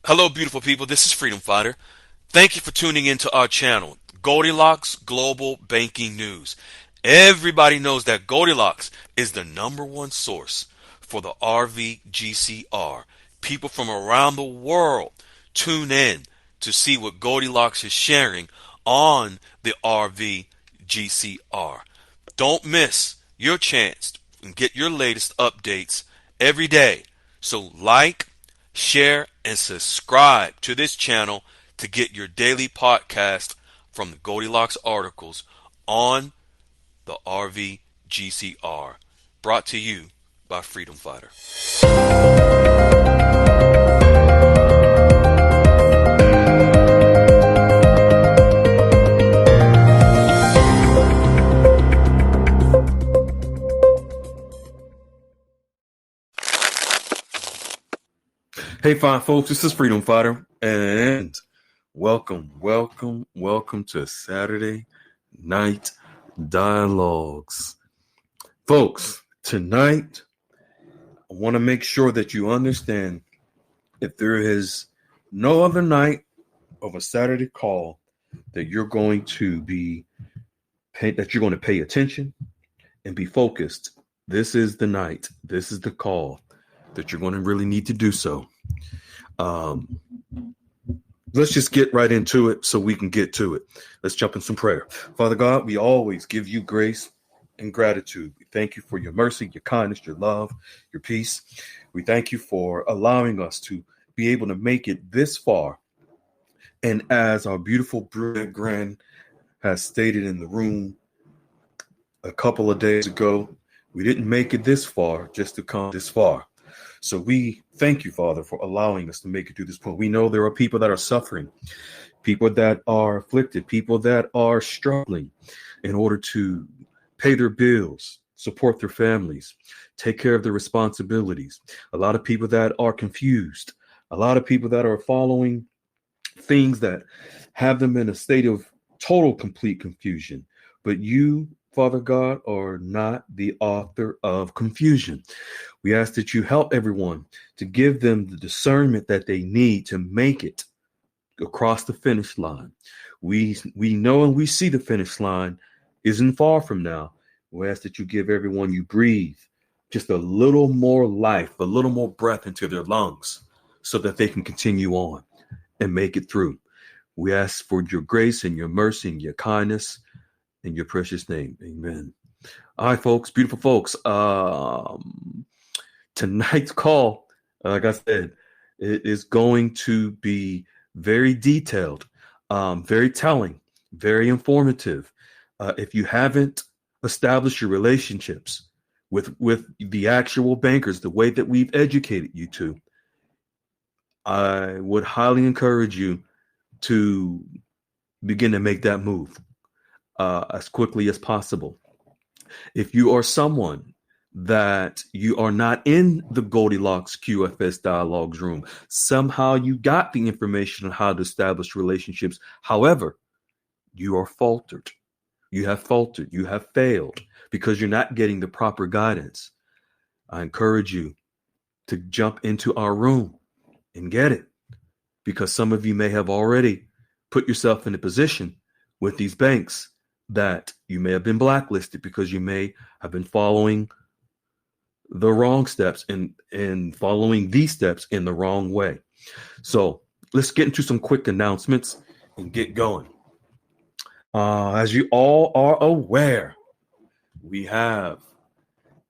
Hello, beautiful people. This is Freedom Fighter. Thank you for tuning into our channel, Goldilocks Global Banking News. Everybody knows that Goldilocks is the number one source for the RVGCR. People from around the world tune in to see what Goldilocks is sharing on the RVGCR. Don't miss your chance and get your latest updates every day. So like, share, and subscribe to this channel to get your daily podcast from the Goldilocks articles on the RVGCR. Brought to you by Freedom Fighter. Hey, fine folks, this is Freedom Fighter, and welcome to Saturday Night Dialogues. Folks, tonight, I want to make sure that you understand if there is no other night of a Saturday call that you're going to pay attention and be focused. This is the night. This is the call that you're going to really need to do so. Let's just get right into it so we can get to it. Let's jump in some prayer. Father God, we always give you grace and gratitude. We thank you for your mercy, your kindness, your love, your peace. We thank you for allowing us to be able to make it this far. And as our beautiful brilliant Grand has stated in the room a couple of days ago, we didn't make it this far just to come this far. So we thank you, Father, for allowing us to make it to this point. We know there are people that are suffering, people that are afflicted, people that are struggling in order to pay their bills, support their families, take care of their responsibilities. A lot of people that are confused, a lot of people that are following things that have them in a state of total, complete confusion. But you, Father God, are not the author of confusion. We ask that you help everyone to give them the discernment that they need to make it across the finish line. We know and we see the finish line isn't far from now. We ask that you give everyone you breathe just a little more life, a little more breath into their lungs so that they can continue on and make it through. We ask for your grace and your mercy and your kindness in your precious name. Amen. All right, folks, beautiful folks. Tonight's call, like I said, it is going to be very detailed, very telling, very informative. If you haven't established your relationships with the actual bankers, the way that we've educated you to, I would highly encourage you to begin to make that move as quickly as possible. If you are someone that you are not in the Goldilocks QFS Dialogues room, somehow you got the information on how to establish relationships. However, you are faltered. You have faltered. You have failed because you're not getting the proper guidance. I encourage you to jump into our room and get it, because some of you may have already put yourself in a position with these banks that you may have been blacklisted because you may have been following the wrong steps and following these steps in the wrong way. So let's get into some quick announcements and get going. As you all are aware, we have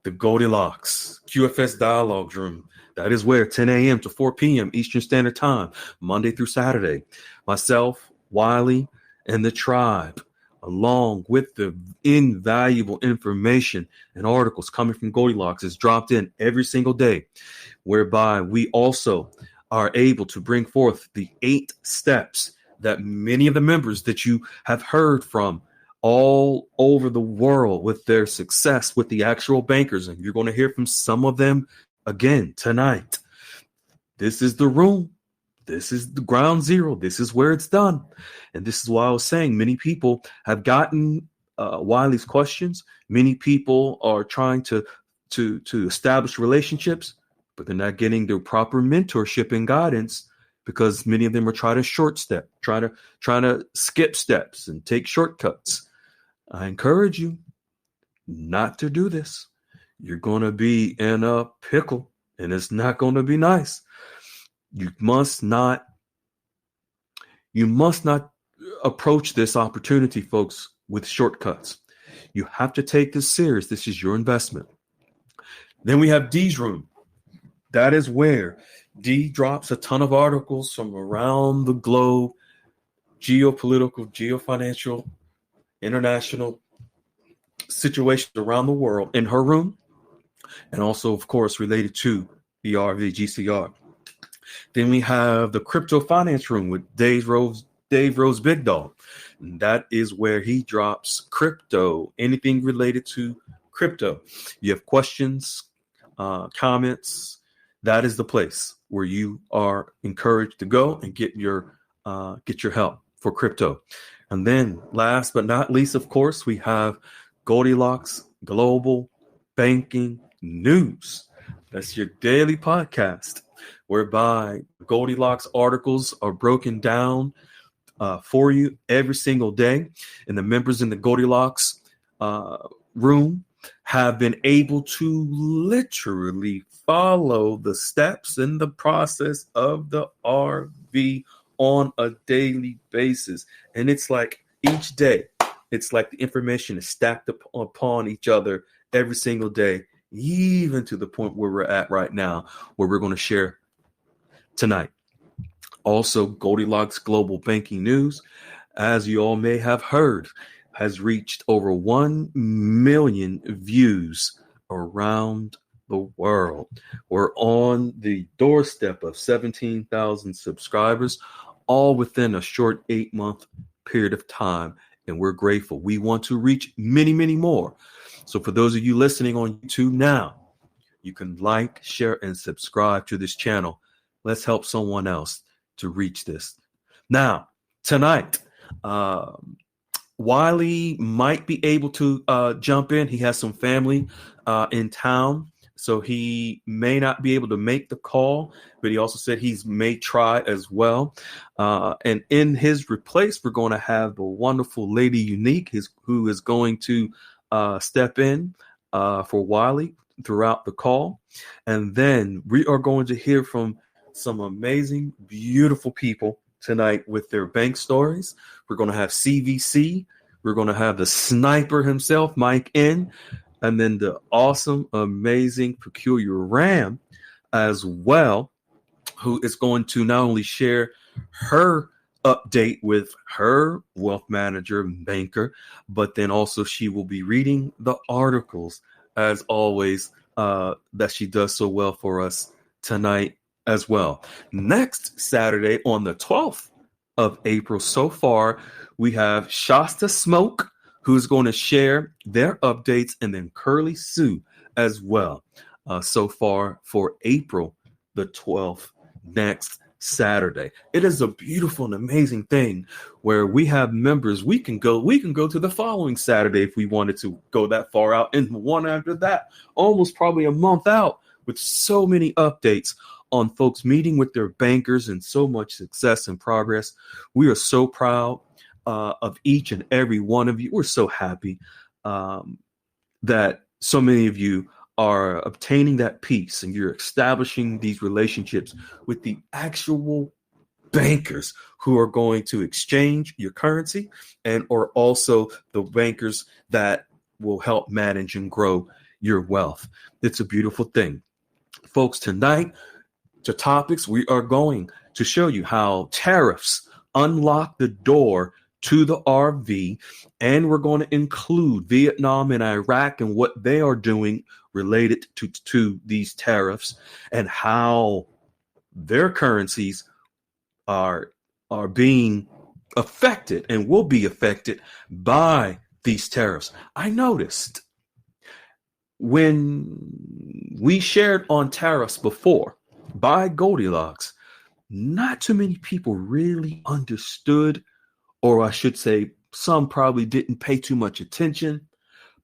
the Goldilocks QFS Dialogue Room. That is where 10 a.m. to 4 p.m. Eastern Standard Time, Monday through Saturday, myself, Wiley, and the tribe, along with the invaluable information and articles coming from Goldilocks, is dropped in every single day, whereby we also are able to bring forth the 8 steps that many of the members that you have heard from all over the world with their success with the actual bankers. And you're going to hear from some of them again tonight. This is the room. This is the ground zero. This is where it's done. And this is why I was saying many people have gotten Wiley's questions. Many people are trying to establish relationships, but they're not getting the proper mentorship and guidance because many of them are trying to skip steps and take shortcuts. I encourage you not to do this. You're going to be in a pickle, and it's not going to be nice. You must not approach this opportunity, folks, with shortcuts. You have to take this serious. This is your investment. Then we have D's room. That is where D drops a ton of articles from around the globe, geopolitical, geofinancial, international situations around the world in her room, and also, of course, related to the RV GCR. Then we have the crypto finance room with Dave Rose Big Dog. And that is where he drops crypto, anything related to crypto. You have questions, comments. That is the place where you are encouraged to go and get your help for crypto. And then last but not least, of course, we have Goldilocks Global Banking News. That's your daily podcast whereby Goldilocks articles are broken down for you every single day. And the members in the Goldilocks room have been able to literally follow the steps in the process of the RV on a daily basis. And it's like each day, it's like the information is stacked upon each other every single day, even to the point where we're at right now, where we're going to share tonight. Also, Goldilocks Global Banking News, as you all may have heard, has reached over 1 million views around the world. We're on the doorstep of 17,000 subscribers, all within a short 8-month period of time. And we're grateful. We want to reach many, many more. So for those of you listening on YouTube now, you can like, share, and subscribe to this channel. Let's help someone else to reach this. Now, tonight, Wiley might be able to jump in. He has some family in town, so he may not be able to make the call, but he also said he may try as well. And in his replace, we're going to have the wonderful Lady Unique, who is going to step in for Wiley throughout the call. And then we are going to hear from some amazing, beautiful people tonight with their bank stories. We're going to have CVC. We're going to have the sniper himself, Mike N. And then the awesome, amazing, peculiar Ram as well, who is going to not only share her update with her wealth manager and banker, but then also she will be reading the articles, as always, that she does so well for us tonight as well. Next Saturday on the 12th of April, so far, we have Shasta Smoke, who's going to share their updates, and then Curly Sue as well. So far for April the 12th, next Saturday. It is a beautiful and amazing thing where we have members. We can go to the following Saturday if we wanted to go that far out, and one after that, almost probably a month out, with so many updates on folks meeting with their bankers and so much success and progress. We are so proud of each and every one of you. We're so happy that so many of you are obtaining that peace and you're establishing these relationships with the actual bankers who are going to exchange your currency, and or also the bankers that will help manage and grow your wealth. It's a beautiful thing. Folks, tonight, to topics, we are going to show you how tariffs unlock the door to the RV, and we're going to include Vietnam and Iraq and what they are doing related to these tariffs, and how their currencies are being affected and will be affected by these tariffs. I noticed when we shared on tariffs before by Goldilocks, not too many people really understood, or I should say some probably didn't pay too much attention,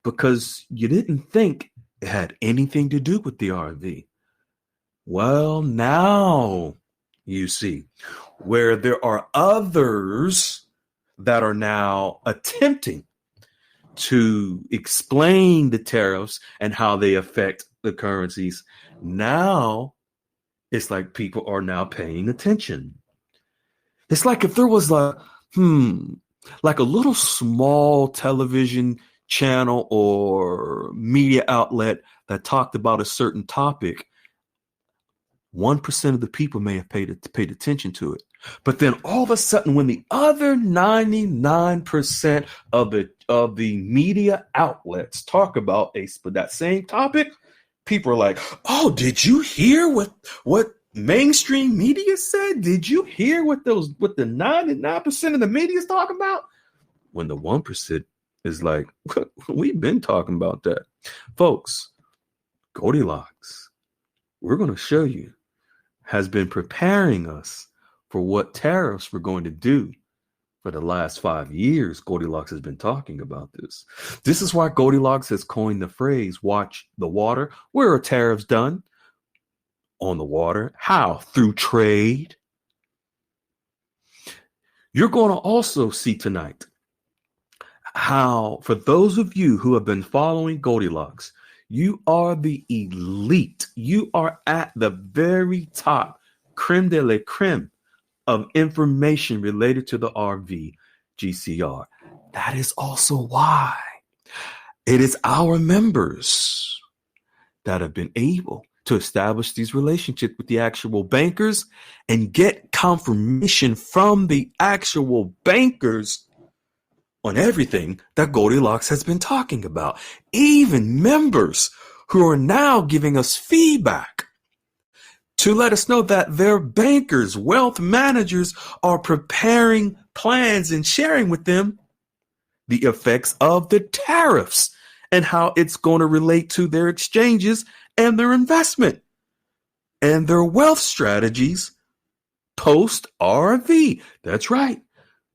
because you didn't think it had anything to do with the RV. Well, now You see, where there are others that are now attempting to explain the tariffs and how they affect the currencies. Now it's like people are now paying attention. It's like if there was like a little small television channel or media outlet that talked about a certain topic, 1% of the people may have paid attention to it. But then all of a sudden, when the other 99% of the media outlets talk about that same topic, people are like, "Oh, did you hear what mainstream media said? Did you hear what the 99% of the media is talking about?" When the 1% is like, "We've been talking about that." Folks, Goldilocks, we're going to show you, has been preparing us for what tariffs were going to do. For the last 5 years, Goldilocks has been talking about this. This is why Goldilocks has coined the phrase, watch the water. Where are tariffs done? On the water. How? Through trade. You're going to also see tonight how, for those of you who have been following Goldilocks, you are the elite. You are at the very top, creme de la creme of information related to the RV GCR. That is also why it is our members that have been able to establish these relationships with the actual bankers and get confirmation from the actual bankers on everything that Goldilocks has been talking about. Even members who are now giving us feedback to let us know that their bankers, wealth managers, are preparing plans and sharing with them the effects of the tariffs and how it's going to relate to their exchanges and their investment and their wealth strategies post RV. That's right.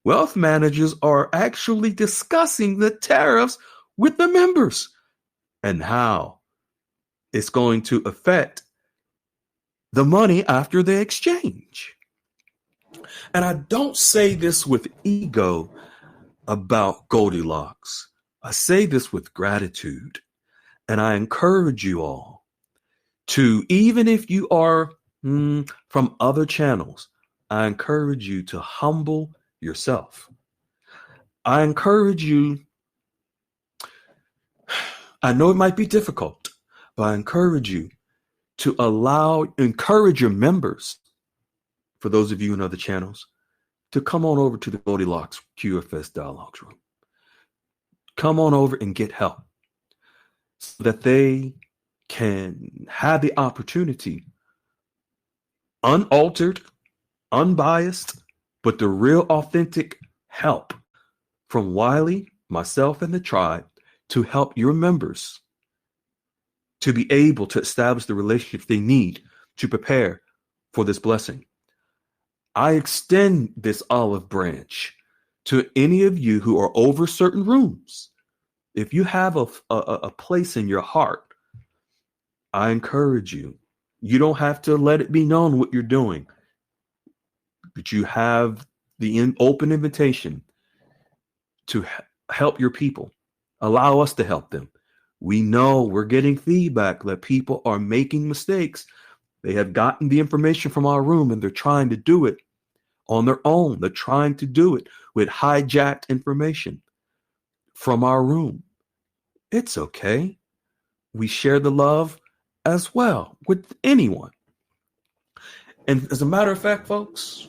Wealth managers are actually discussing the tariffs with the members and how it's going to affect the money after the exchange. And I don't say this with ego about Goldilocks. I say this with gratitude. And I encourage you all to, even if you are from other channels, I encourage you to humble yourself. I encourage you, I know it might be difficult, but I encourage you to encourage your members, for those of you in other channels, to come on over to the Goldilocks QFS Dialogues Room. Come on over and get help so that they can have the opportunity, unaltered, unbiased, but the real authentic help from Wiley, myself, and the tribe to help your members to be able to establish the relationships they need to prepare for this blessing. I extend this olive branch to any of you who are over certain rooms. If you have a place in your heart, I encourage you. You don't have to let it be known what you're doing, but you have the open invitation to help your people. Allow us to help them. We know we're getting feedback that people are making mistakes. They have gotten the information from our room and they're trying to do it on their own. They're trying to do it with hijacked information from our room. It's okay. We share the love as well with anyone. And as a matter of fact, folks,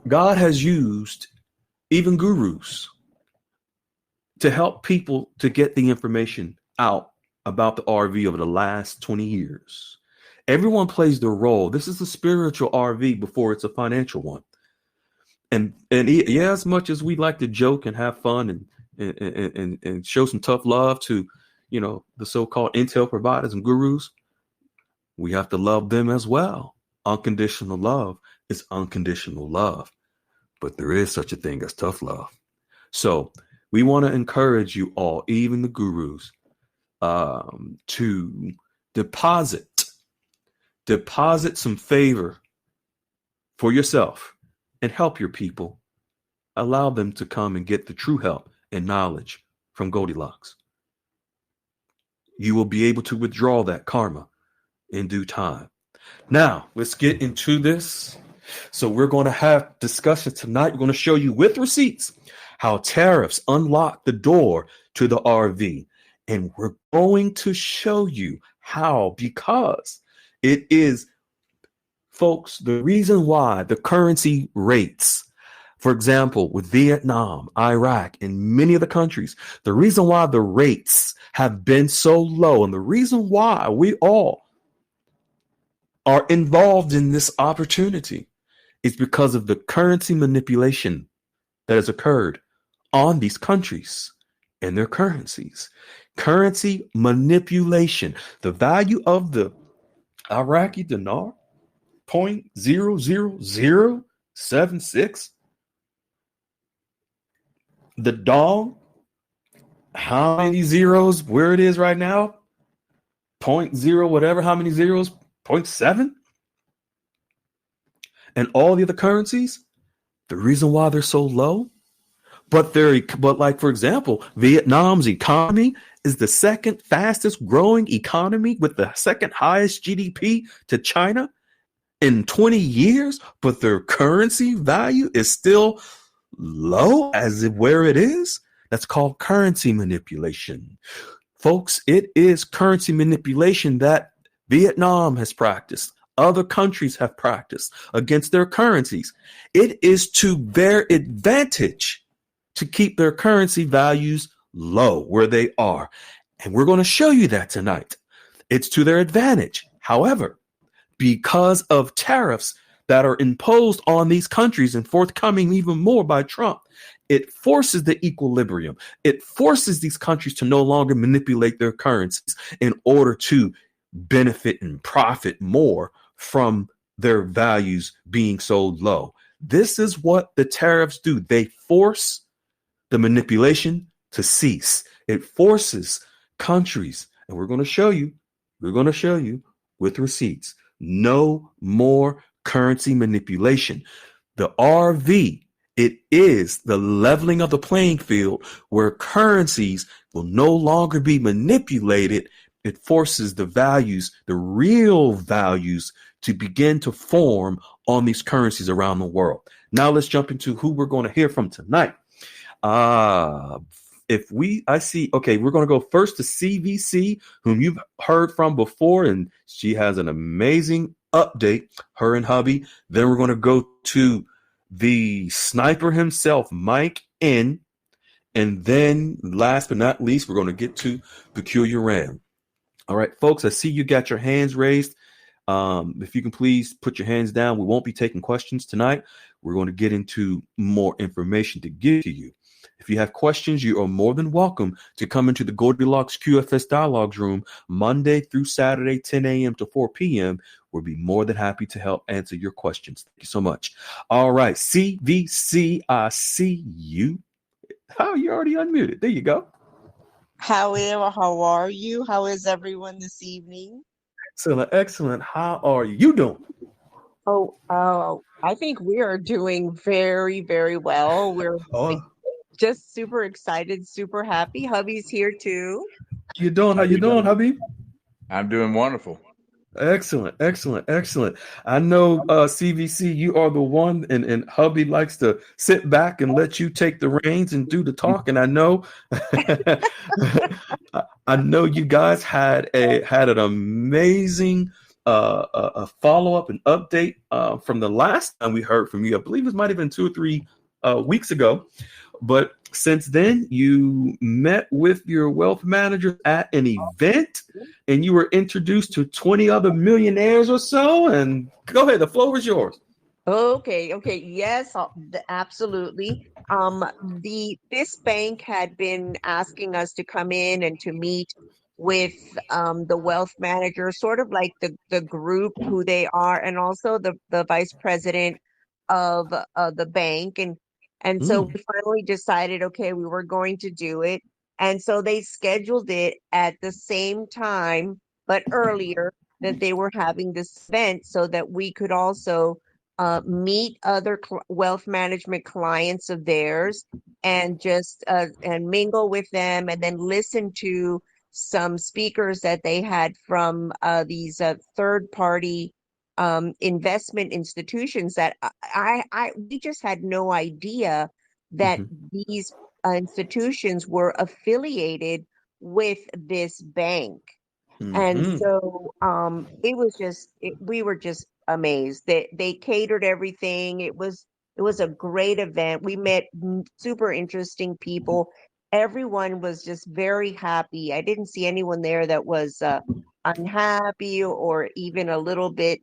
God has used even gurus to help people to get the information out about the RV over the last 20 years. Everyone plays their role. This is a spiritual RV before it's a financial one. And yeah, as much as we like to joke and have fun and show some tough love to, the so-called intel providers and gurus, we have to love them as well. Unconditional love is unconditional love. But there is such a thing as tough love. So we want to encourage you all, even the gurus, to deposit some favor for yourself and help your people. Allow them to come and get the true help and knowledge from Goldilocks. You will be able to withdraw that karma in due time. Now, let's get into this. So, we're going to have discussion tonight. We're going to show you with receipts how tariffs unlock the door to the RV. And we're going to show you how, because it is, folks, the reason why the currency rates, for example, with Vietnam, Iraq, and many of the countries, the reason why the rates have been so low and the reason why we all are involved in this opportunity is because of the currency manipulation that has occurred on these countries and their currencies. Currency manipulation. The value of the Iraqi dinar, 0.00076. The dong, how many zeros, where it is right now? 0.0 whatever, how many zeros? 0.7? And all the other currencies, the reason why they're so low, but like, for example, Vietnam's economy is the second fastest growing economy with the second highest GDP to China in 20 years, but their currency value is still low as if where it is. That's called currency manipulation. Folks, it is currency manipulation that Vietnam has practiced. Other countries have practiced against their currencies. It is to their advantage to keep their currency values low where they are. And we're going to show you that tonight. It's to their advantage. However, because of tariffs that are imposed on these countries and forthcoming even more by Trump, it forces the equilibrium. It forces these countries to no longer manipulate their currencies in order to benefit and profit more from their values being so low. This is what the tariffs do. They force the manipulation to cease. It forces countries, and we're going to show you with receipts. No more currency manipulation. The RV, it is the leveling of the playing field where currencies will no longer be manipulated. It forces the values, the real values, to begin to form on these currencies around the world. Now let's jump into who we're going to hear from tonight. Okay, we're going to go first to CVC, whom you've heard from before, and she has an amazing update, her and hubby. Then we're going to go to the sniper himself, Mike N. And then last but not least, we're going to get to Peculiar Ram. All right, folks, I see you got your hands raised. If you can please put your hands down. We won't be taking questions tonight. We're going to get into more information to give to you. If you have questions, you are more than welcome to come into the Goldilocks QFS Dialogues room Monday through Saturday, 10 a.m. to 4 p.m. We'll be more than happy to help answer your questions. Thank you so much. All right, CVC, I see you. Oh, you're already unmuted. There you go. How are you? How is everyone this evening? Excellent, excellent. How are you doing? I think we are doing very, very well. We're like Oh, just super excited, super happy. Hubby's here too. how you doing? How you doing, hubby? I'm doing wonderful. Excellent, excellent, excellent. I know, CVC, you are the one, and hubby likes to sit back and let you take the reins and do the talk. And I know, I know you guys had an amazing a follow up and update from the last time we heard from you. I believe it might have been 2 or 3 weeks ago. But since then, you met with your wealth manager at an event and you were introduced to 20 other millionaires or so. And go ahead, the floor is yours. Okay, yes, absolutely. This bank had been asking us to come in and to meet with the wealth manager, sort of like the group who they are, and also the vice president of the bank, and so Mm. we finally decided, okay, we were going to do it, and so they scheduled it at the same time, but earlier that they were having this event, so that we could also meet other wealth management clients of theirs, and just and mingle with them, and then listen to some speakers that they had from these third party investment institutions that we just had no idea that Hmm. these institutions were affiliated with this bank. And Hmm. so it was just we were just amazed. They catered everything. It was a great event. We met super interesting people. Everyone was just very happy. I didn't see anyone there that was unhappy or even a little bit,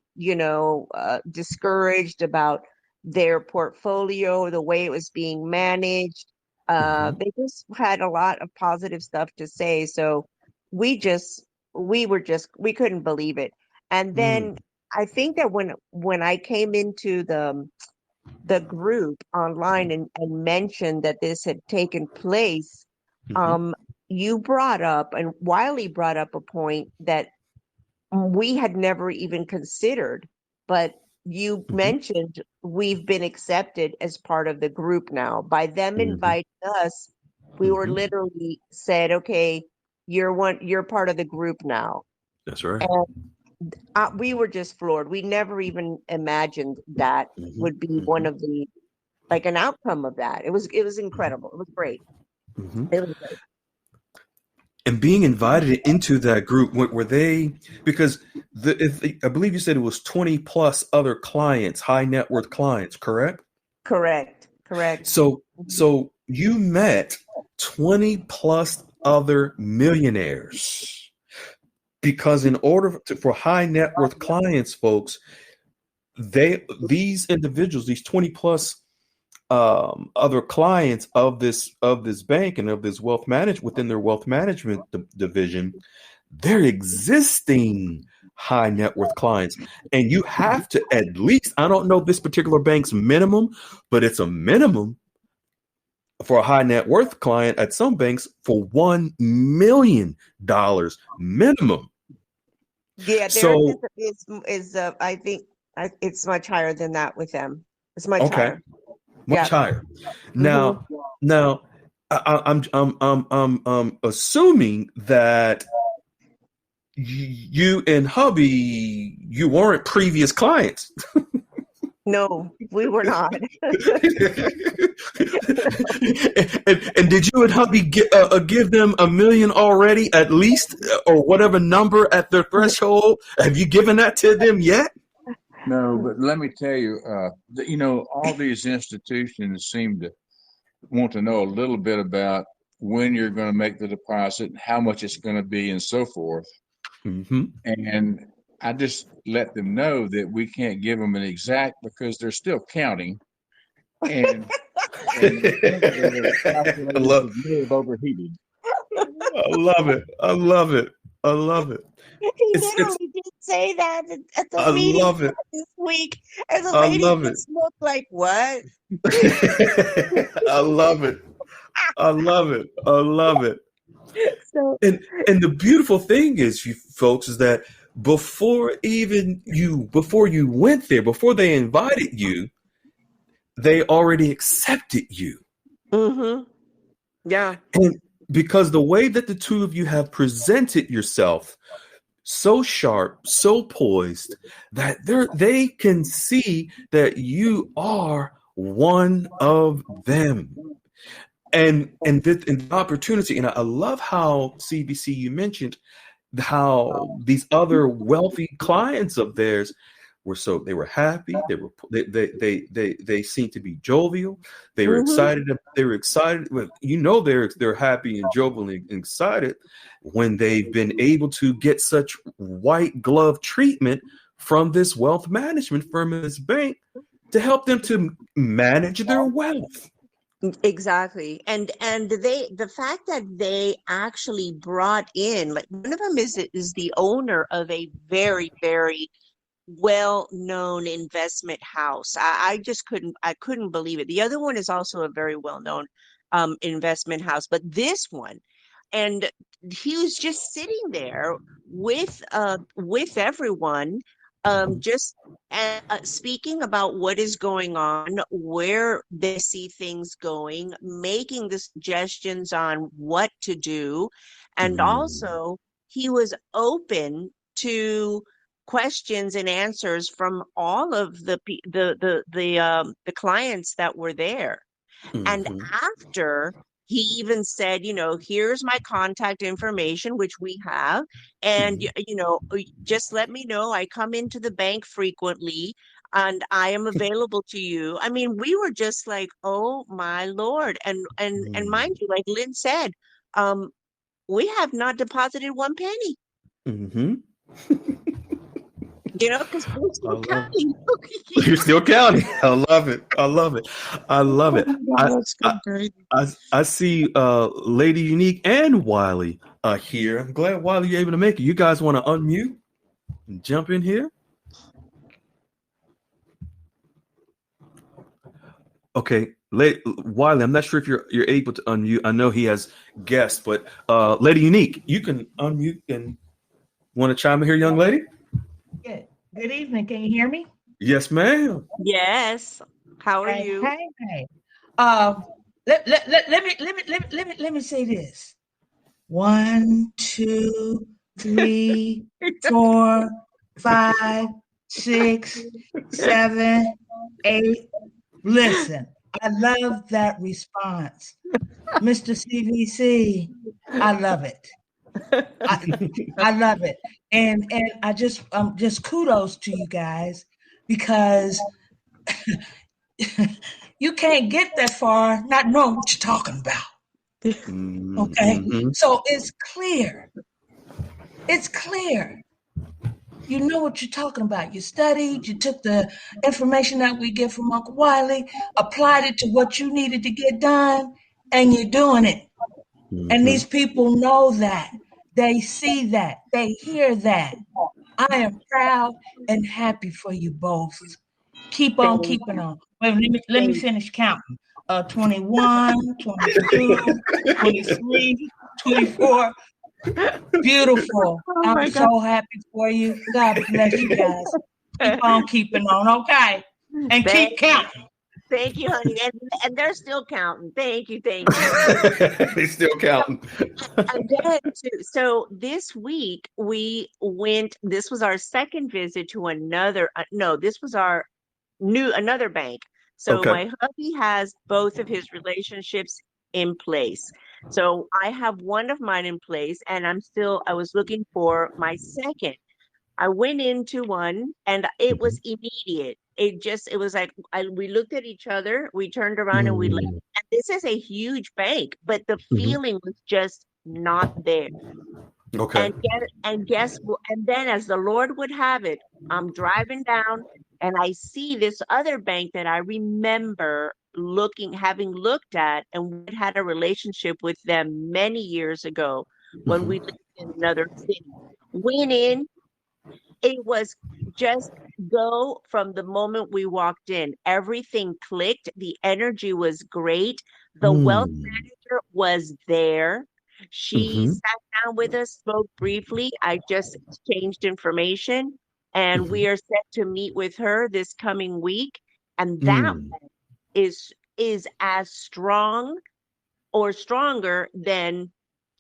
discouraged about their portfolio or the way it was being managed. Hmm. They just had a lot of positive stuff to say. So we just we couldn't believe it. And then I think that when I came into the group online and mentioned that this had taken place, Hmm. um, you brought up, and Wiley brought up a point that we had never even considered, but you Hmm. mentioned we've been accepted as part of the group now. By them Hmm. inviting us, we were Hmm. literally said, okay, you're part of the group now. That's right. And we were just floored. We never even imagined that Hmm. would be one Hmm. of the like an outcome of that. It was incredible. It was great. Hmm. It was great. And being invited into that group, were they, because I believe you said it was 20 plus other clients, high net worth clients, correct? Correct. Correct. So Mhm. so you met 20 plus other millionaires, because in order for high net worth clients, folks, these individuals, these 20 plus other clients of this bank and of this wealth management, within their wealth management division, they're existing high net worth clients. And you have to at least, I don't know this particular bank's minimum, but it's a minimum for a high net worth client at some banks for $1 million minimum. Yeah, theirs So, is I think it's much higher than that with them. It's much okay, higher. much Yeah. higher. Hmm. Now, I'm assuming that you and hubby, you weren't previous clients. No, we were not. And did you and hubby give them $1 million already, at least, or whatever number at their threshold? Have you given that to them yet? No, but let me tell you, all these institutions seem to want to know a little bit about when you're going to make the deposit, how much it's going to be, and so forth. Mm-hmm. And I just let them know that we can't give them an exact because they're still counting, and some of their I calculators love, may have overheated. I love it. I love it. I love it. He It's. literally did say that at the I meeting love it. this week, and the I lady love it. just looked like, "What?" I love it. I love it. I love it. So, And the beautiful thing is, you folks, is that before you went there, before they invited you, they already accepted you. hmm, yeah. And because the way that the two of you have presented yourself, so sharp, so poised, that they can see that you are one of them. And the opportunity, and I love how, CBC, you mentioned how these other wealthy clients of theirs they were happy, they seemed to be jovial, they were Hmm. excited, well, they're happy and jovial and excited when they've been able to get such white glove treatment from this wealth management firm and this bank to help them to manage their wealth. Exactly. And the fact that they actually brought in, like, one of them is the owner of a very, very well-known investment house. I just couldn't believe it. The other one is also a very well-known investment house, but this one, and he was just sitting there with everyone, Just speaking about what is going on, where they see things going, making the suggestions on what to do, and Mm, also he was open to questions and answers from all of the clients that were there. And mhm, after he even said, here's my contact information, which we have. And, mhm, just let me know. I come into the bank frequently and I am available to you. I mean, we were just like, oh my Lord. And mind mm, you, like Lynn said, um, we have not deposited one penny, mhm. because we're I still love counting. it. You're still counting. I love it. I love it. I love it. Oh my I God, it's I so crazy. I see Lady Unique and Wiley here. I'm glad Wiley you're able to make it. You guys want to unmute and jump in here? Okay, Wiley, I'm not sure if you're able to unmute. I know he has guests, but Lady Unique, you can unmute and want to chime in here, young lady? Good. Good evening. Can you hear me? Yes, ma'am. Yes. How are Hey, you? hey, hey. Um, let me say this. 1, 2, 3, 4, 5, 6, 7, 8. Listen, I love that response. Mr. CVC, I love it. I, I love it. And I just kudos to you guys because you can't get that far not knowing what you're talking about. Okay. Mm-hmm. So it's clear. It's clear. You know what you're talking about. You studied, you took the information that we get from Uncle Wiley, applied it to what you needed to get done, and you're doing it. And Mm-hmm. these people know that. They see that. They hear that. I am proud and happy for you both. Keep on Thank keeping on. Wait, let me thank finish counting. 21, 22, 23, 24. Beautiful. Oh I'm my God. so happy for you. God bless you guys. Keep on keeping on, okay? And Thank, keep counting. thank you, honey. And they're still counting. Thank you, thank you. They still counting. And then so this week we went, this was our second visit to another, no, this was our another bank. So Okay. my hubby has both of his relationships in place. So I have one of mine in place and I was looking for my second. I went into one and it Mm-hmm. was immediate. It was like we looked at each other, we turned around and we left. Mm-hmm. And this is a huge bank, but the feeling was just not there. Okay. And then as the Lord would have it, I'm driving down and I see this other bank that I remember having looked at, and we had a relationship with them many years ago when we Mm-hmm. lived in another city. Went in, it was just go from the moment we walked in. Everything clicked. The energy was great. The wealth Mm-hmm. manager was there. She Mm-hmm. sat down with us, spoke briefly. I just exchanged information, and Mm-hmm. we are set to meet with her this coming week. And that Mm. is as strong or stronger than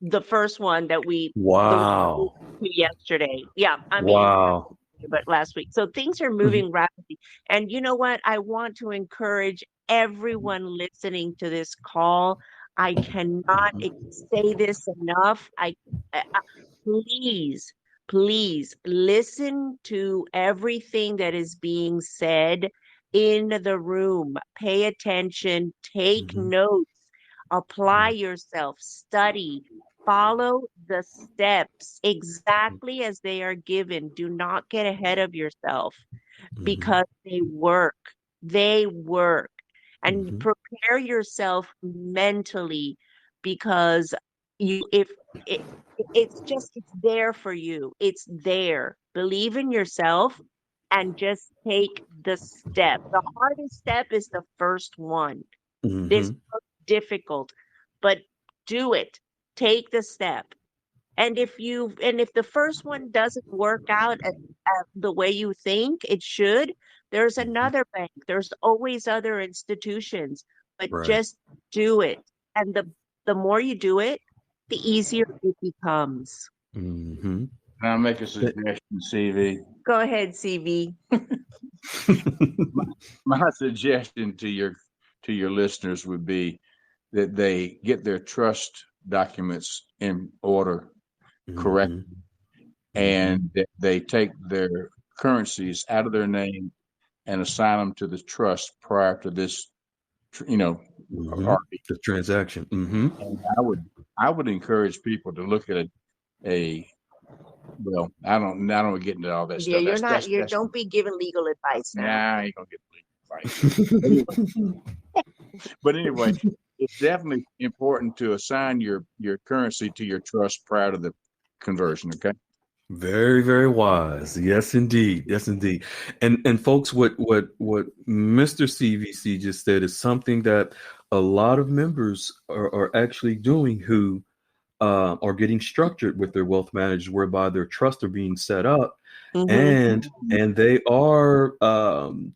the first one the one we Wow. went to yesterday. Yeah, I mean, Wow. but last week. So things are Mm-hmm. moving rapidly. And you know what? I want to encourage everyone listening to this call. I cannot say this enough. Please, please listen to everything that is being said in the room. Pay attention, take Mm-hmm. notes, apply yourself, study, follow the steps exactly as they are given. Do not get ahead of yourself Mm-hmm. because they work. They work. And Mm-hmm. prepare yourself mentally because if it, it's there for you. It's there. Believe in yourself and just take the step. The hardest step is the first one. This Mm-hmm. is difficult, but do it. Take the step. And if the first one doesn't work out at the way you think it should, there's another bank. There's always other institutions, but Right. just do it. And the more you do it, the easier it becomes. Mm-hmm. Can I make a suggestion, CV? Go ahead, CV. My suggestion to your listeners would be that they get their trust documents in order correct, Mm-hmm. and that they take their currencies out of their name and assign them to the trust prior to this, Mm-hmm. RV. The transaction. Mm-hmm. And I would encourage people to look at a well, I don't get into all that Yeah, stuff. you're That's not that's you that's don't be giving legal advice now. nah, I ain't gonna get legal advice. But anyway, it's definitely important to assign your currency to your trust prior to the conversion. Okay. Very, very wise. Yes, indeed. Yes, indeed. And folks, what Mr. CVC just said is something that a lot of members are actually doing who are getting structured with their wealth managers, whereby their trusts are being set up, Mm-hmm. and they are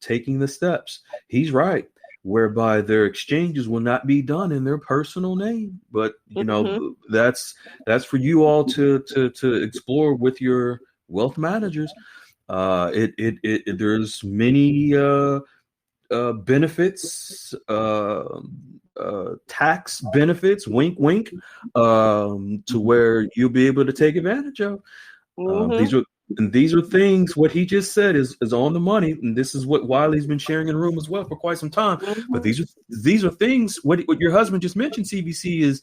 taking the steps. He's right, whereby their exchanges will not be done in their personal name, but Mm-hmm. that's for you all to explore with your wealth managers. There's many benefits, tax benefits, wink, wink, to where you'll be able to take advantage of. Mm-hmm. These are things. What he just said is on the money, and this is what Wiley's been sharing in the room as well for quite some time. But Mm-hmm. these are things. What your husband just mentioned, CBC, is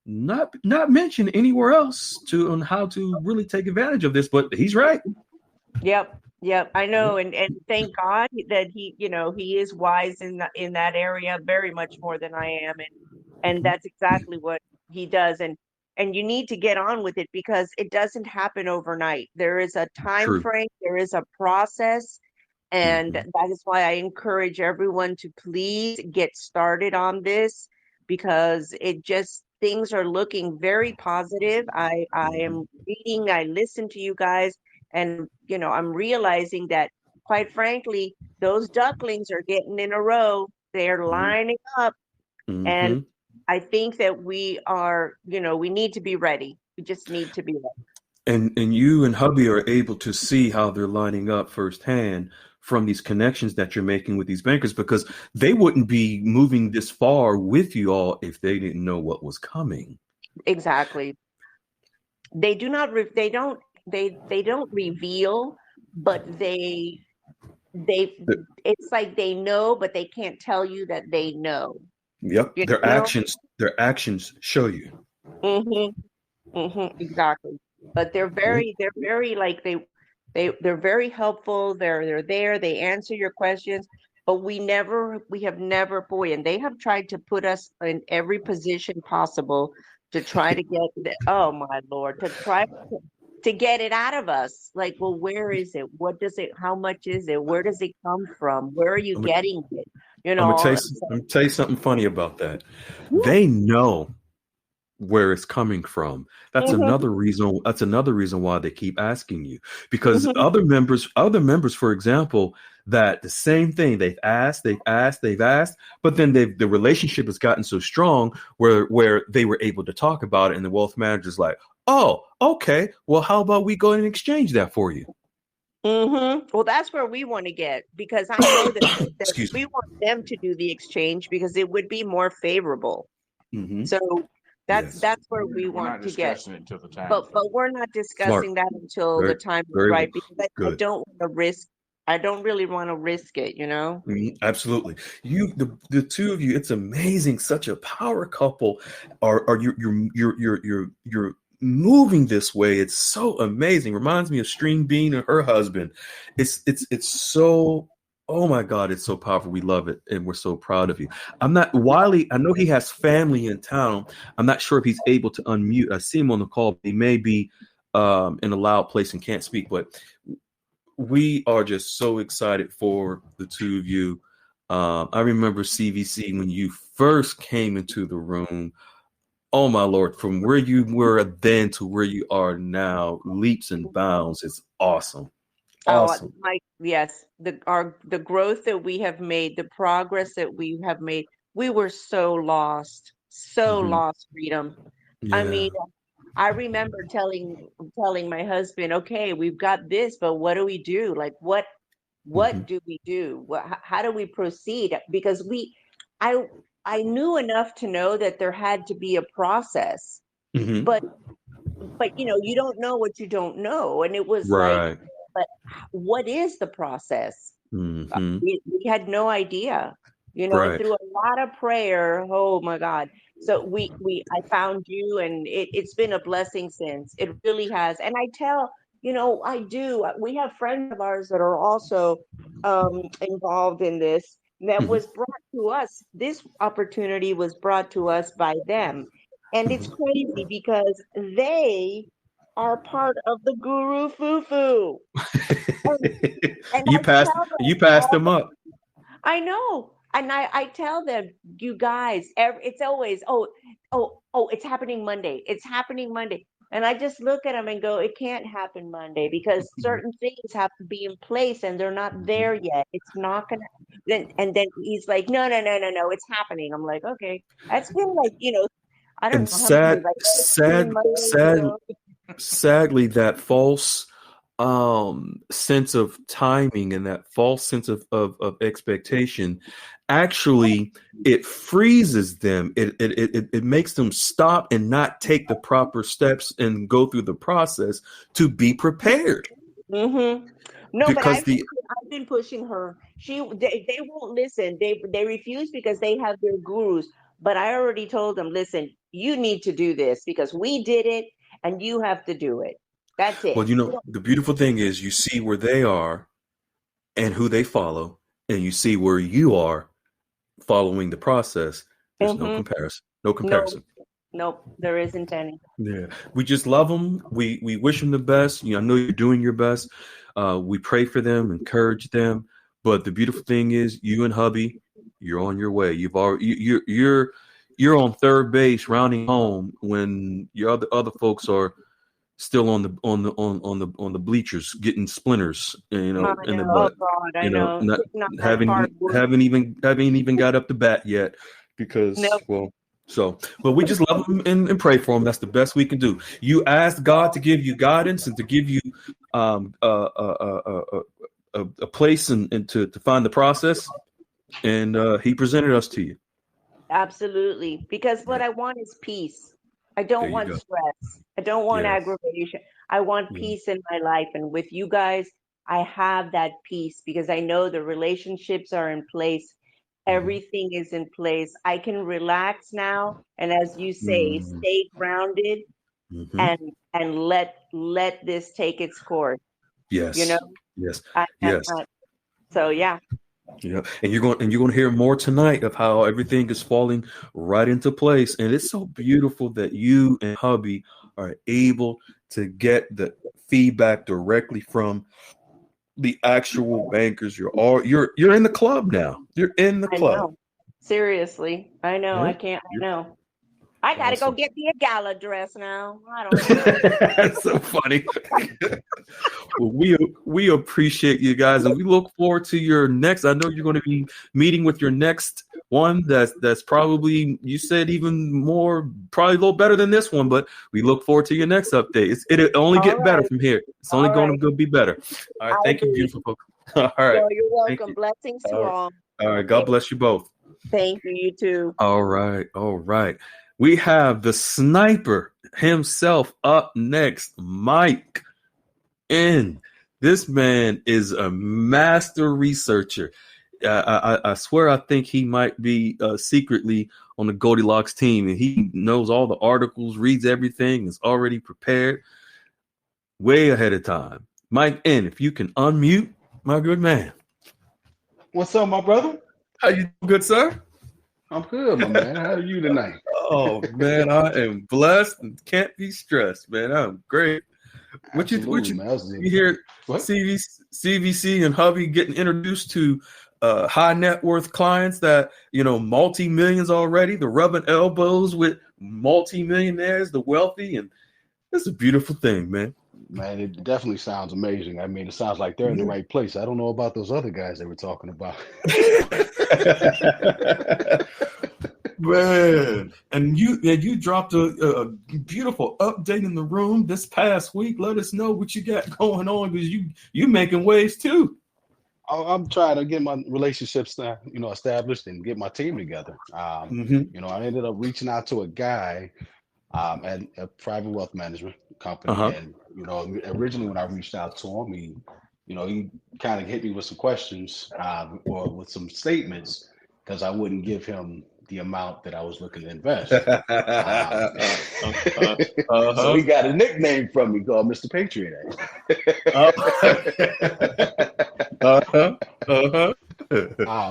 not mentioned anywhere else on how to really take advantage of this. But he's right. Yep, yep, I know, and thank God that he is wise in that area very much more than I am, and that's exactly what he does, and you need to get on with it because it doesn't happen overnight. There is a time True. frame, there is a process, and Hmm. that is why I encourage everyone to please get started on this because it just things are looking very positive. I Hmm. am reading, I listen to you guys, and I'm realizing that quite frankly, those ducklings are getting in a row. They're lining up, and Hmm. I think that we need to be ready. We just need to be ready. And you and hubby are able to see how they're lining up firsthand from these connections that you're making with these bankers, because they wouldn't be moving this far with you all if they didn't know what was coming. Exactly. They do not they don't reveal, but they it's like they know, but they can't tell you that they know. Yep, You their know? actions show you. Exactly. But Yeah. they're very like they're very helpful. They're there. They answer your questions. But we have never, boy, and they have tried to put us in every position possible to try to get oh my Lord, to try to get it out of us. Like, well, where is it? What does it, how much is it? Where does it come from? Where are you I'm, getting it? You I'm gonna tell know, you, I'm gonna tell you something funny about that. so, They know where it's coming from. mhm, That's another reason why they keep asking you, because mhm, other members, for example, that the same thing, they've asked, but then the relationship has gotten so strong where they were able to talk about it, and the wealth manager's like, oh, okay, well, how about we go and exchange that for you? Well, that's where we want to get because I know that Excuse we me. want them to do the exchange because it would be more favorable. Hmm. So Yes. that's where we We're not want to get. discussing it until the time is But right. we're not Smart. discussing that until the Very, time is very right because I good. don't want to risk. I don't really want to risk it, you know? Mhm, absolutely. The two of you, it's amazing. Such a power couple. Are you're moving this way. It's so amazing. Reminds me of Stream Bean and her husband. It's so. Oh my God, it's so powerful. We love it, and we're so proud of you. I'm not Wiley. I know he has family in town. I'm not sure if he's able to unmute. I see him on the call. But he may be in a loud place and can't speak. But we are just so excited for the two of you. I remember CVC when you first came into the room. Oh my Lord, from where you were then to where you are now, leaps and bounds. It's awesome. Oh, Awesome. yes, the growth that we have made, the progress that we have made. We were so Hmm. lost, Freedom. I Yeah. mean, I remember telling my husband, okay, we've got this, but what do we do? Like, Hmm. what do we do? How do we proceed? Because I I knew enough to know that there had to be a process, Hmm. but you don't know what you don't know, and it was like, Right. but what is the process? Hmm. We had no idea, and Right. through a lot of prayer, oh my God. So I found you, and it's been a blessing since. It really has. And I tell, I do. We have friends of ours that are also involved in this. That Hmm. was brought to us. This opportunity was brought to us by them. And it's Hmm. crazy because they are part of the Guru Fufu. And, and you I passed. tell You them passed all them up. I know. And I tell them, you guys, it's always, oh, it's happening Monday. It's happening Monday. And I just look at them and go, it can't happen Monday because certain things have to be in place and they're not there yet. It's not gonna and then he's like, no, no, no, no, no, it's happening. I'm like, okay. That's been like, I don't And know how many, like 15 Mondays ago. sadly, that false sense of timing and that false sense of expectation actually it freezes them. It makes them stop and not take the proper steps and go through the process to be prepared. Mm-hmm. No, but Because the I've been pushing her. They won't listen. They refuse because they have their gurus. But I already told them, listen, you need to do this because we did it and you have to do it. That's it. well, the beautiful thing is you see where they are and who they follow, and you see where you are following the process. There's no Mm-hmm. comparison. No No, comparison. nope, there isn't any. Yeah, we just love them. We wish them the best. I know you're doing your best. We pray for them, encourage them. But the beautiful thing is, you and hubby, you're on your way. You've already you're on third base, rounding home when your other folks are still on the bleachers, getting splinters, I in the know. Oh butt. God, I know. Not Putting on that hard work. haven't even got up to bat yet because Nope. well. So, but we just love them and pray for them. That's the best we can do. You ask God to give you guidance and to give you a place and to find the process, and He presented us to you. Absolutely. Because Yeah, what I want is peace. I there don't you want go. stress. I don't want Yes. aggravation. I want Yeah. peace in my life. And with you guys, I have that peace because I know the relationships are in place. Mhm. Everything is in place. I can relax now. And as you say, Mm. stay grounded Mhm. and let this take its course. You know, Yes. Yes. I, I, Yes. I, so yeah, Yeah, and you're going to hear more tonight of how everything is falling right into place, and it's so beautiful that you and hubby are able to get the feedback directly from the actual bankers. You're in the club now. You're in the I club. know. Seriously, I know. Yeah, I can't. I you're know. I gotta go awesome. get me a gala dress now. I don't know. That's so funny. Well, we appreciate you guys, and we look forward to your next. I know you're going to be meeting with your next one. That's probably you said even more, probably a little better than this one. But we look forward to your next update. It'll only All get better right. from here. It's only All going to right. go be better. All right, I thank you, agree. beautiful folks. All right, Well, you're thank welcome. you. Blessings to All right, all. all right. Okay. God bless you both. Thank you. You too. All right, all right. We have the sniper himself up next, Mike. And this man is a master researcher. I swear, I think he might be secretly on the Goldilocks team, and he knows all the articles, reads everything, is already prepared, way ahead of time. Mike N, if you can unmute, my good man. What's up, my brother? How you doing, good sir? I'm good, my man. How are you tonight? Oh man, I am blessed and can't be stressed, man. I'm great. What Absolutely, you man. you hear What? CVC and hubby getting introduced to high net worth clients that, multi-millions already. They're rubbing elbows with multi-millionaires, the wealthy, and it's a beautiful thing, man. Man, it definitely sounds amazing. I mean, it sounds like they're in the right place. I don't know about those other guys they were talking about. Man, and you dropped a beautiful update in the room this past week. Let us know what you got going on, because you making waves too. I'm trying to get my relationships, established and get my team together. I ended up reaching out to a guy at a private wealth management company, and originally when I reached out to him, he kind of hit me with some questions or with some statements because I wouldn't give him the amount that I was looking to invest. So he got a nickname from me called Mr. Patriot Act.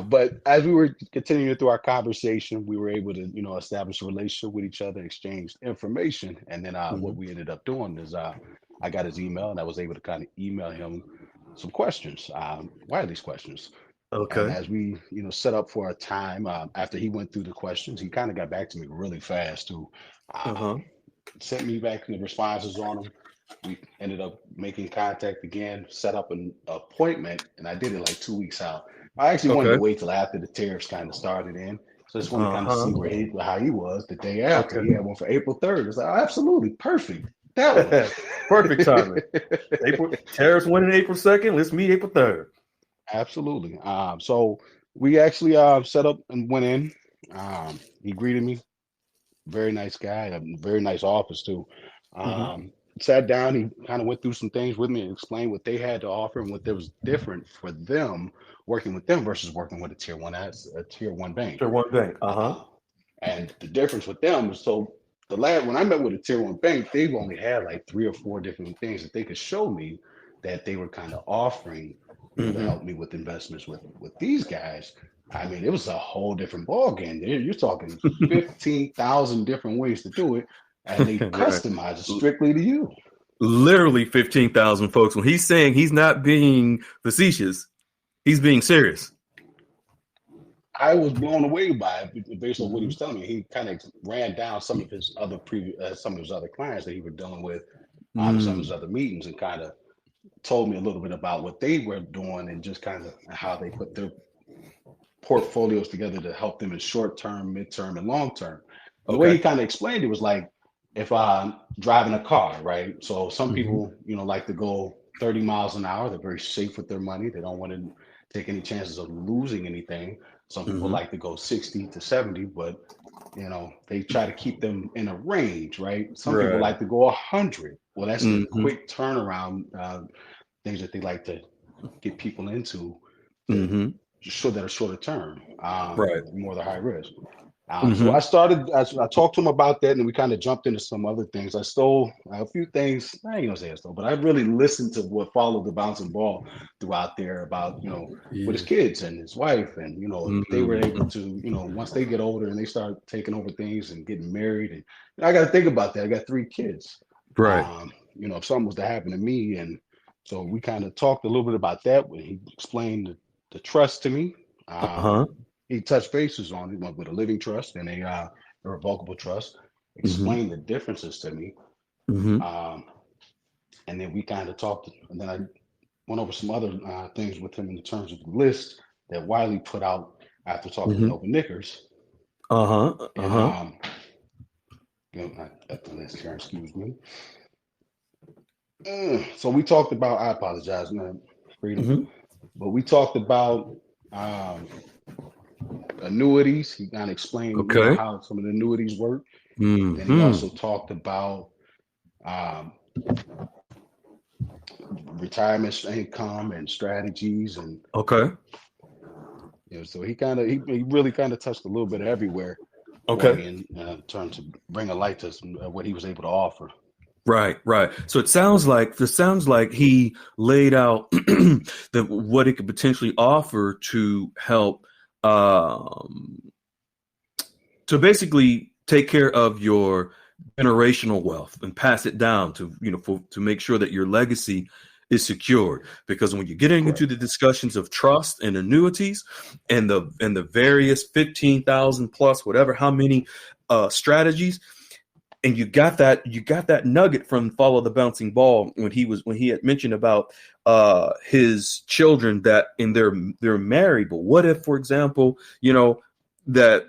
But as we were continuing through our conversation, we were able to, establish a relationship with each other, exchange information, and then what we ended up doing is I got his email, and I was able to kind of email him some questions, Wiley's questions. Okay. And as we, set up for a time after he went through the questions, he kind of got back to me really fast too. Sent me back the responses on them. We ended up making contact again, set up an appointment, and I did it like 2 weeks out. I actually wanted to wait till after the tariffs kind of started in. So I just wanted to kind of see how he was the day after. He had one for April 3rd. It's like, oh, absolutely perfect. That one. Perfect timing. Tariffs went in April 2nd. Let's meet April 3rd. Absolutely. So we actually set up and went in. He greeted me. Very nice guy. A very nice office too. Sat down. He kind of went through some things with me and explained what they had to offer and what there was different for them working with them versus working with a tier one bank. Tier one bank. And the difference with them is when I met with a tier one bank, they've only had like 3 or 4 different things that they could show me that they were kind of offering to help me with investments with these guys. I mean, it was a whole different ball game. You're talking 15,000 different ways to do it, and they customize it strictly to you. Literally 15,000 folks. When he's saying he's not being facetious, he's being serious. I was blown away by it based on what he was telling me. He kind of ran down some of his other clients that he was dealing with, some of his other meetings, and kind of told me a little bit about what they were doing and just kind of how they put their portfolios together to help them in short term, mid-term, and long term. The way he kind of explained it was like, if I'm driving a car, right? So some people, like to go 30 miles an hour. They're very safe with their money. They don't want to take any chances of losing anything. Some people like to go 60 to 70, but they try to keep them in a range, right? Some people like to go 100. Well, that's the quick turnaround things that they like to get people into that are shorter term, more the high risk. So I talked to him about that, and we kind of jumped into some other things. I stole a few things. I ain't gonna say I stole, but I really listened to what followed the bouncing ball throughout there about, with his kids and his wife, and, they were able to, once they get older and they start taking over things and getting married, and I got to think about that. I got 3 kids, if something was to happen to me. And so we kind of talked a little bit about that when he explained the trust to me. He touched bases on it with a living trust and a revocable trust, explained the differences to me. And then we kind of talked, and then I went over some other things with him in terms of the list that Wiley put out after talking to Nova Knickers. I got the list here, excuse me. So we talked about, I apologize, man, Freedom, but we talked about annuities. He kind of explained how some of the annuities work. And he also talked about retirement income and strategies, and so he really kind of touched a little bit everywhere. In terms of bring a light to what he was able to offer. Right. So it sounds like he laid out what it could potentially offer to help to basically take care of your generational wealth and pass it down to to make sure that your legacy is secured. Because when you're getting into the discussions of trust and annuities and the various 15,000 plus whatever how many strategies, and you got that nugget from Follow the Bouncing Ball when he had mentioned about his children that they're married. But what if, for example, that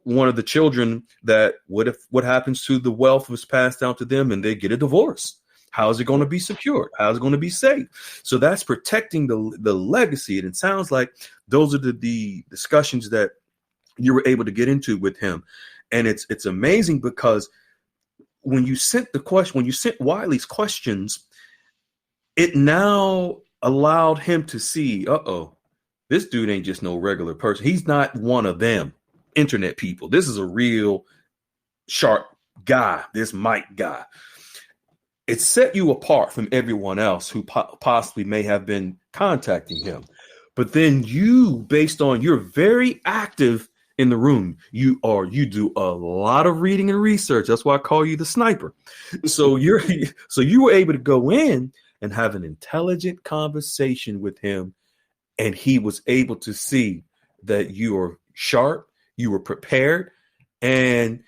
one of the children, that what happens to the wealth was passed down to them and they get a divorce? How is it going to be secured? How is it going to be safe? So that's protecting the legacy. And it sounds like those are the discussions that you were able to get into with him. And it's amazing because when you sent Wiley's questions, it now allowed him to see, this dude ain't just no regular person. He's not one of them internet people. This is a real sharp guy, this Mike guy. It set you apart from everyone else who possibly may have been contacting him. But then you, based on you're very active in the room, you do a lot of reading and research. That's why I call you the sniper. So you were able to go in and have an intelligent conversation with him, and he was able to see that you are sharp, you were prepared, and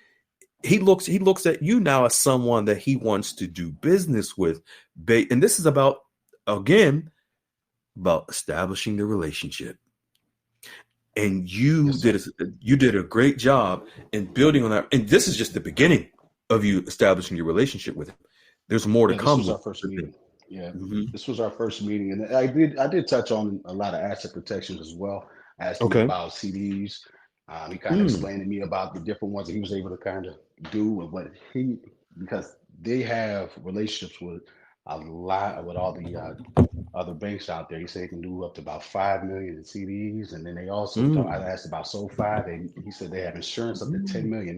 he looks at you now as someone that he wants to do business with. And this is about establishing the relationship. And you did a great job in building on that. And this is just the beginning of you establishing your relationship with him. There's more to come. This was our first meeting. Yeah, This was our first meeting, and I did touch on a lot of asset protections as well. I asked him about CDs. He kind of explained to me about the different ones that he was able to kind of do, and because they have relationships with a lot with all the other banks out there. He said he can do up to about 5 million in CDs, and then they also I asked about SoFi. He said they have insurance up to $10 million.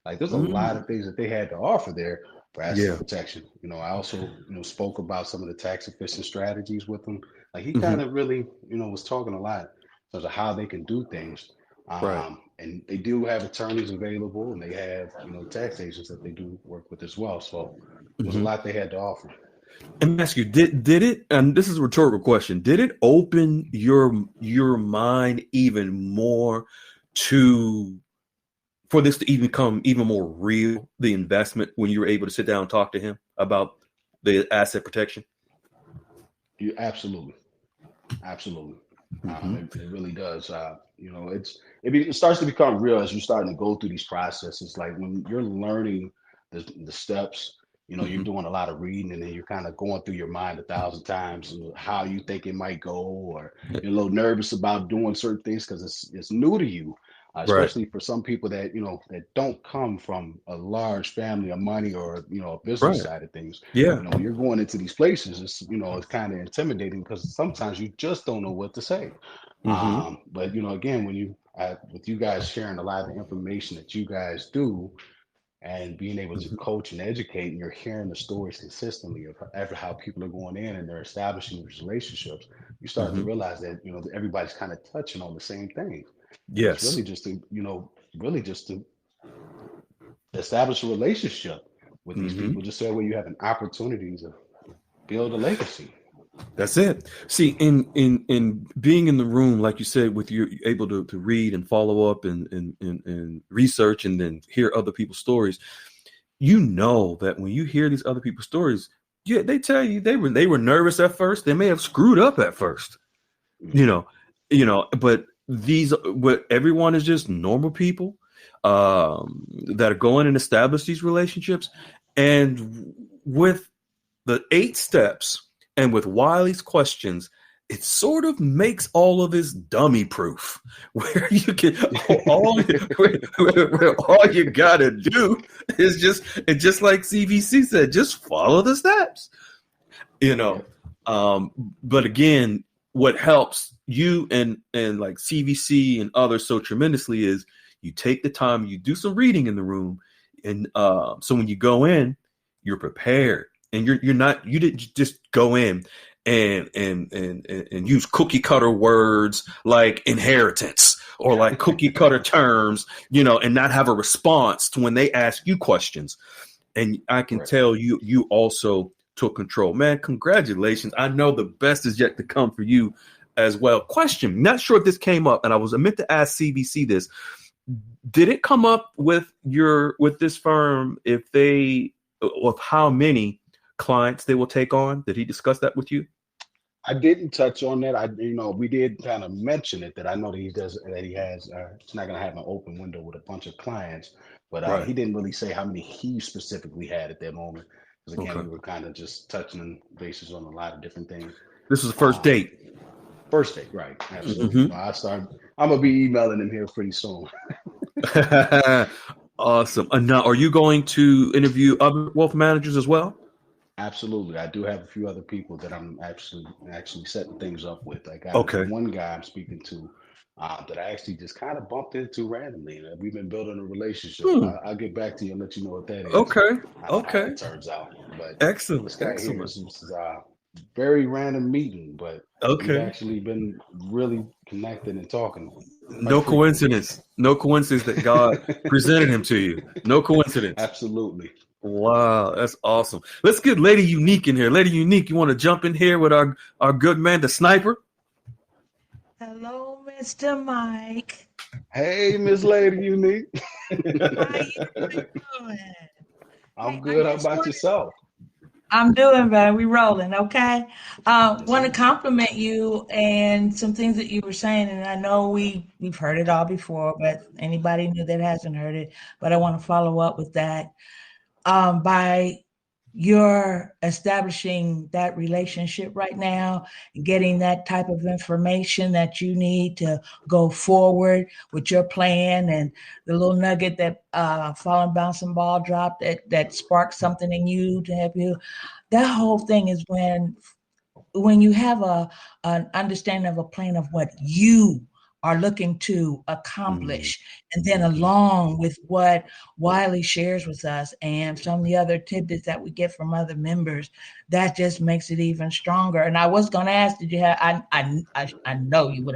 Like there's a lot of things that they had to offer there for asset protection. I also spoke about some of the tax efficient strategies with them. Like he kind of really was talking a lot in terms of how they can do things. And they do have attorneys available, and they have tax agents that they do work with as well. So there's a lot they had to offer. And ask you, did it? And this is a rhetorical question. Did it open your mind even more for this to even become even more real, the investment, when you were able to sit down and talk to him about the asset protection? You absolutely. It really does. It starts to become real as you're starting to go through these processes. Like when you're learning the steps, you're doing a lot of reading, and then you're kind of going through your mind 1,000 times how you think it might go, or you're a little nervous about doing certain things because it's new to you, especially for some people that that don't come from a large family of money or a business side of things. When you're going into these places, it's kind of intimidating because sometimes you just don't know what to say. But again, with you guys sharing a lot of the information that you guys do, and being able to coach and educate, and you're hearing the stories consistently of how people are going in and they're establishing these relationships, you start to realize that everybody's kind of touching on the same thing. Yes, it's really just to establish a relationship with these people, just so that way you have an opportunity to build a legacy. That's it. See, in being in the room, like you said, with you able to read and follow up and research and then hear other people's stories, that when you hear these other people's stories, they tell you they were nervous at first. They may have screwed up at first, but everyone is just normal people that are going and establish these relationships. And with the 8 steps, and with Wiley's questions, it sort of makes all of this dummy proof, where you can all you gotta do is just like CVC said, just follow the steps. But again, what helps you and like CVC and others so tremendously is you take the time, you do some reading in the room, and so when you go in, you're prepared. And you didn't just go in and use cookie cutter words like inheritance or like cookie cutter terms, and not have a response to when they ask you questions. And I can tell you also took control. Man, congratulations. I know the best is yet to come for you as well. Question, not sure if this came up, and I meant to ask CBC this. Did it come up with this firm of how many clients they will take on? Did he discuss that with you? I didn't touch on that. We did kind of mention it, that I know that he's not going to have an open window with a bunch of clients, but Right. he didn't really say how many he specifically had at that moment. Because again, Okay. we were kind of just touching bases on a lot of different things. This was the first date. First date, right? Absolutely. Mm-hmm. I'm gonna be emailing him here pretty soon. Awesome. Now, are you going to interview other wealth managers as well? Absolutely. I do have a few other people that I'm actually setting things up with. I got Okay. one guy I'm speaking to that I actually just kind of bumped into randomly. We've been building a relationship. I'll get back to you and let you know what that is. Okay. How Okay. it turns out. But Excellent. This guy Excellent. here is a very random meeting, but we've actually been really connected and talking. No coincidence. No coincidence that God presented him to you. No coincidence. Absolutely. Wow, that's awesome. Let's get Lady Unique in here. Lady Unique, you want to jump in here with our good man, the sniper? Hello, Mr. Mike. Hey, Miss Lady Unique. How you doing? I'm good. How about yourself? I'm doing better. We rolling, okay? Want to compliment you and some things that you were saying, and I know we've heard it all before, but anybody new that hasn't heard it, but I want to follow up with that. By your establishing that relationship right now, getting that type of information that you need to go forward with your plan, and the little nugget that falling bouncing ball dropped that sparked something in you to help you. That whole thing is when you have an understanding of a plan of what you are looking to accomplish, and then along with what Wiley shares with us and some of the other tidbits that we get from other members, that just makes it even stronger. And I was going to ask, did you have? I know you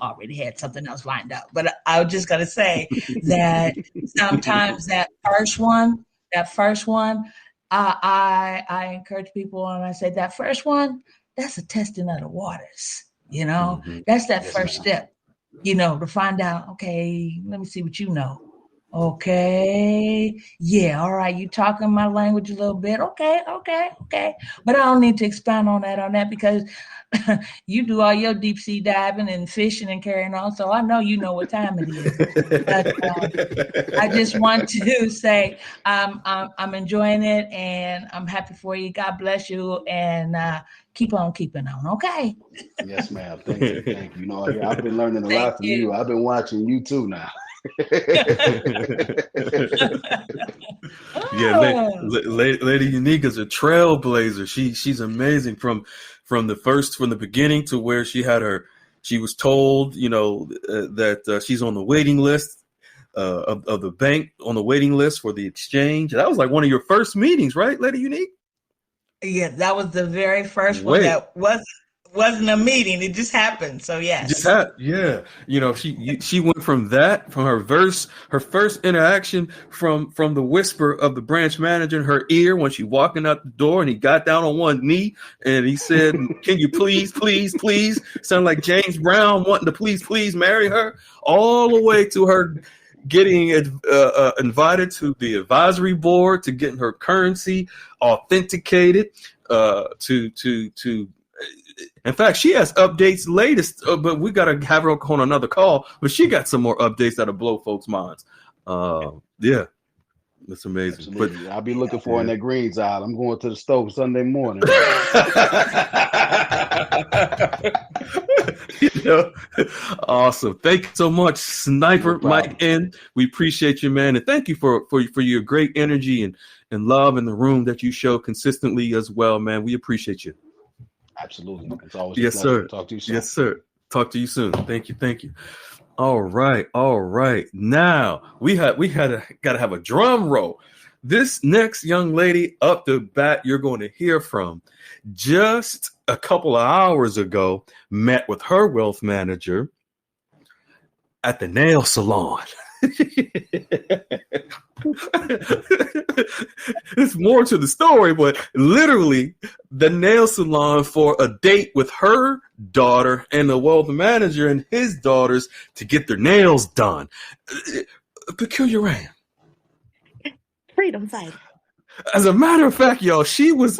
already had something else lined up, but I was just going to say that sometimes that first one, I encourage people, and I say that first one, that's a testing of the waters. That's that first step, to find out, okay, let me see what you know. Okay. Yeah. All right. You talking my language a little bit. Okay. But I don't need to expound on that because you do all your deep sea diving and fishing and carrying on. So I know you know what time it is. But I just want to say I'm enjoying it, and I'm happy for you. God bless you, and keep on keeping on. Okay. Yes, ma'am. Thank you. I've been learning a lot from you. I've been watching you too now. Yeah, Lady Unique is a trailblazer. She's amazing from the beginning to where she was told, that she's on the waiting list of the bank, on the waiting list for the exchange. That was like one of your first meetings, right, Lady Unique? Yeah, that was the very first one that wasn't a meeting. It just happened. So yes. Yeah. She went from her first interaction from the whisper of the branch manager in her ear when she walking out the door, and he got down on one knee and he said, "Can you please, please, please?" Sound like James Brown wanting to please marry her, all the way to her getting invited to the advisory board, to getting her currency authenticated, to in fact, she has updates latest, but we got to have her on another call. But she got some more updates that'll blow folks' minds. Yeah, that's amazing. Absolutely. I'll be looking for in that greens aisle. I'm going to the stove Sunday morning. Awesome. Thank you so much, Sniper Mike N. We appreciate you, man, and thank you for your great energy and love in the room that you show consistently as well, man. We appreciate you. Absolutely. It's always yes, sir. Talk to you soon. Yes, sir. Talk to you soon. Thank you. All right. Now we got to have a drum roll. This next young lady up the bat you're going to hear from just a couple of hours ago met with her wealth manager at the nail salon. It's more to the story, but literally the nail salon for a date with her daughter and the wealth manager and his daughters to get their nails done. Peculiar Ram. Freedom fighter. As a matter of fact, y'all, she was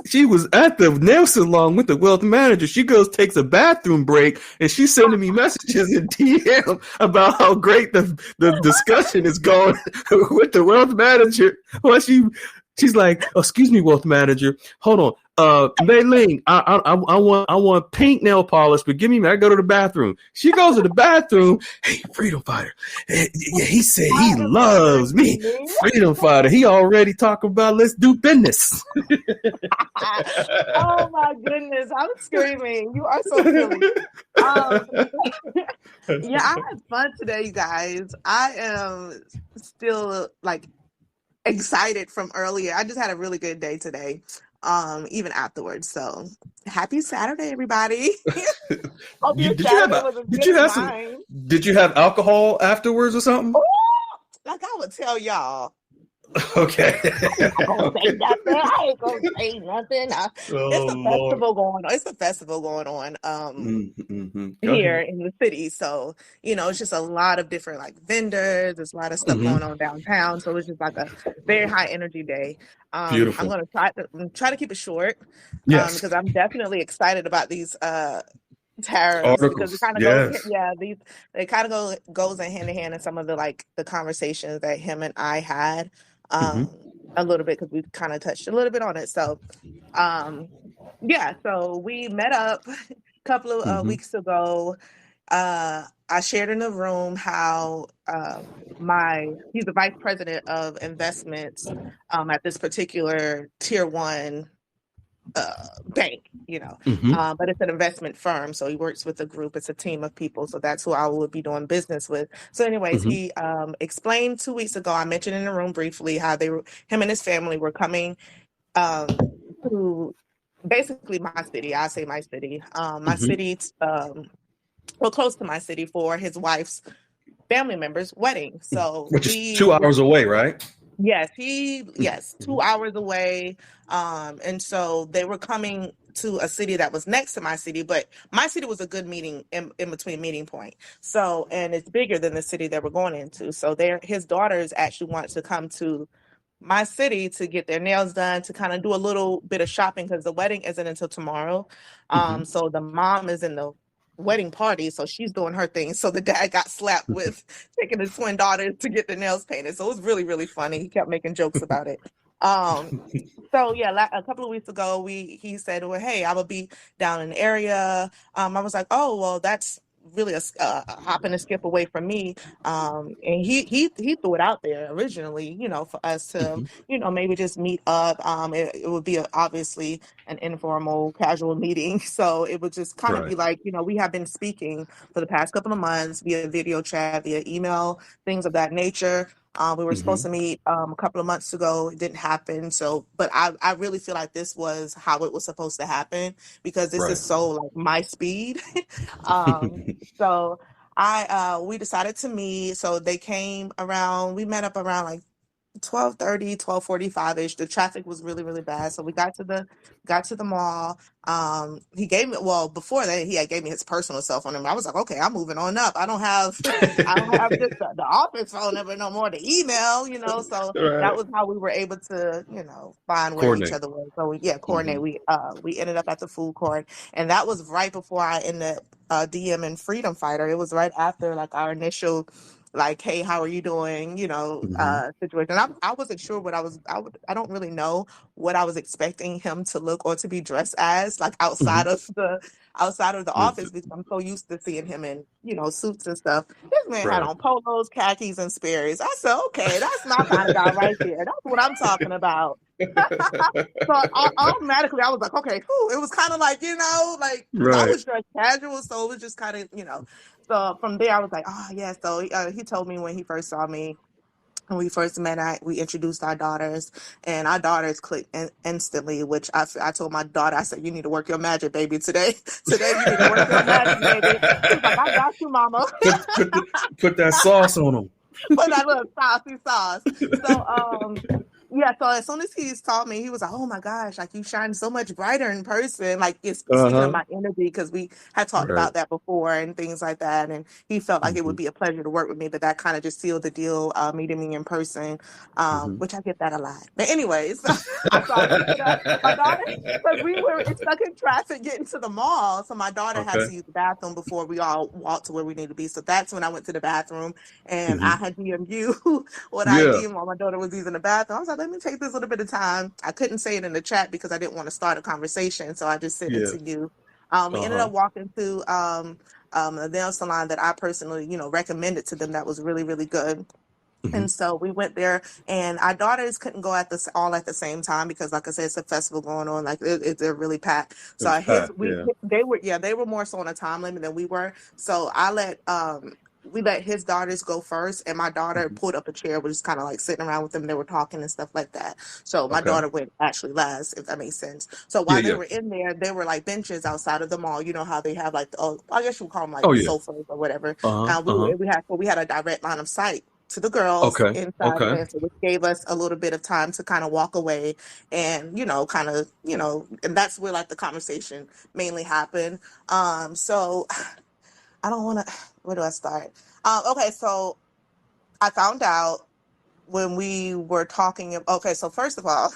at the nail salon with the wealth manager. She goes, takes a bathroom break, and she's sending me messages in DM about how great the discussion is going with the wealth manager. Well, she's like, oh, excuse me, wealth manager, hold on. Mei Ling, I want pink nail polish, but give me. I go to the bathroom. She goes to the bathroom. Hey, freedom fighter. Yeah, he said he loves me. Freedom fighter. He already talking about let's do business. Oh my goodness, I'm screaming. You are so silly. Yeah, I had fun today, you guys. I am still like excited from earlier. I just had a really good day today. Even afterwards. So happy Saturday, everybody. Hope your Saturday was as good as mine. Did you have alcohol afterwards or something? Ooh, like I would tell y'all. Okay. I ain't gonna say nothing. It's a festival going on. It's a festival going on here in the city. So, it's just a lot of different like vendors. There's a lot of stuff going on downtown. So it's just like a very high energy day. Beautiful. I'm gonna try to keep it short. Yes. Because I'm definitely excited about these tariffs articles. Because it kind of goes, they kind of goes in hand in hand in some of the conversations that him and I had. A little bit because we kind of touched a little bit on it. So, so we met up a couple of weeks ago. I shared in the room how he's the vice president of investments at this particular tier 1 bank, but it's an investment firm. So he works with a group. It's a team of people. So that's who I would be doing business with. So anyways, he explained 2 weeks ago, I mentioned in the room briefly how him and his family were coming to basically my city. I say my city, my city, close to my city for his wife's family member's wedding. So which is 2 hours away, right? Yes, 2 hours away. And so they were coming to a city that was next to my city, but my city was a good meeting in between meeting point. So, and it's bigger than the city that we're going into. So his daughters actually want to come to my city to get their nails done, to kind of do a little bit of shopping because the wedding isn't until tomorrow. So the mom is in the wedding party, so she's doing her thing. So the dad got slapped with taking his twin daughters to get their nails painted. So it was really, really funny. He kept making jokes about it. So yeah, a couple of weeks ago, he said, well, hey, I will be down in the area. I was like, oh, well, that's really a hop and a skip away from me. And he threw it out there originally, for us to, maybe just meet up. It would be obviously an informal, casual meeting. So it would just kind of be like, we have been speaking for the past couple of months via video chat, via email, things of that nature. We were supposed to meet a couple of months ago. It didn't happen. So, but I really feel like this was how it was supposed to happen because this is so like my speed. So we decided to meet. So they came around, we met up around like 12:30, 12:45-ish. The traffic was really, really bad. So we got to the mall. He gave me, before that, he had gave me his personal cell phone number. I was like, okay, I'm moving on up. I don't have just the office phone number no more, the email, so that was how we were able to, find where each other was. So coordinate. We ended up at the food court, and that was right before I ended up DMing Freedom Fighter. It was right after like our initial like, hey, how are you doing? Situation. I wasn't sure what I don't really know what I was expecting him to look or to be dressed as, like outside of the office, because I'm so used to seeing him in, suits and stuff. This man had on polos, khakis, and Sperry's. I said, okay, that's my kind of guy right there. That's what I'm talking about. So automatically I was like, okay, cool. It was kind of like, I was dressed casual, so it was just kind of, So from there, I was like, oh, yeah. So he told me when he first saw me, when we first met, we introduced our daughters, and our daughters clicked instantly, which I told my daughter, I said, you need to work your magic, baby, today. Today, you need to work your magic, baby. She's like, I got you, mama. Put that sauce on them. for that little saucy sauce. So yeah, so as soon as he saw me, he was like, "Oh my gosh, like you shine so much brighter in person." Like it's speaking of Uh-huh. my energy because we had talked Right. about that before and things like that. And he felt like it would Mhm. be a pleasure to work with me, but that kind of just sealed the deal, meeting me in person, Mhm. which I get that a lot. But anyways, so I picked it up. My daughter, because we were stuck in traffic getting to the mall, so my daughter had Okay. to use the bathroom before we all walked to where we needed to be. So that's when I went to the bathroom and I Mhm. had DM'd you what I Yeah. did while my daughter was using the bathroom. I was like, let me take this little bit of time. I couldn't say it in the chat because I didn't want to start a conversation, so I just sent it Yeah. to you. We ended Uh-huh. up walking to a nail salon that I personally, recommended to them that was really, really good. Mhm. And so we went there, and our daughters couldn't go at this all at the same time because, like I said, it's a festival going on. Like they're really packed. It So was packed. Yeah. they were more so on a time limit than we were. So we let his daughters go first, and my daughter Mhm. pulled up a chair, was just kind of like sitting around with them. They were talking and stuff like that. So my Okay. daughter went actually last, if that makes sense. So Yeah, while they yeah. were in there, there were like benches outside of the mall. You know how they have like I guess you would call them like Oh yeah. sofas or whatever. Uh-huh. Uh-huh. We had a direct line of sight to the girls Okay. inside Okay. there, so which gave us a little bit of time to kind of walk away and and that's where like the conversation mainly happened. So I don't want to. Where do I start? Okay, so I found out when we were talking. Okay, so first of all,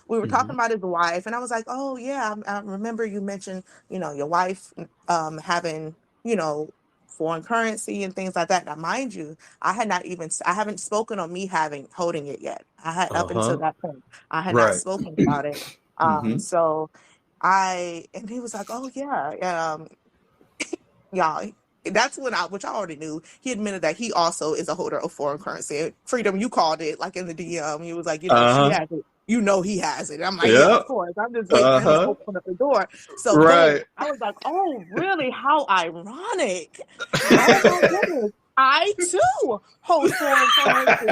we were talking Mhm. about his wife, and I was like, "Oh yeah, I remember you mentioned, your wife having, foreign currency and things like that." Now, mind you, I haven't spoken on me having holding it yet. I had up until Uh-huh. that point, I had not Right. spoken about it. Mhm. So and he was like, "Oh yeah, y'all." That's when which I already knew. He admitted that he also is a holder of foreign currency. Freedom, you called it like in the DM. He was like, she Uh-huh. has it. He has it. And I'm like, yeah, Yep. of course. I'm just waiting for him to Uh-huh. open up the door. So boom, Right. I was like, oh, really? How ironic. Oh my goodness. I too hold foreign currency.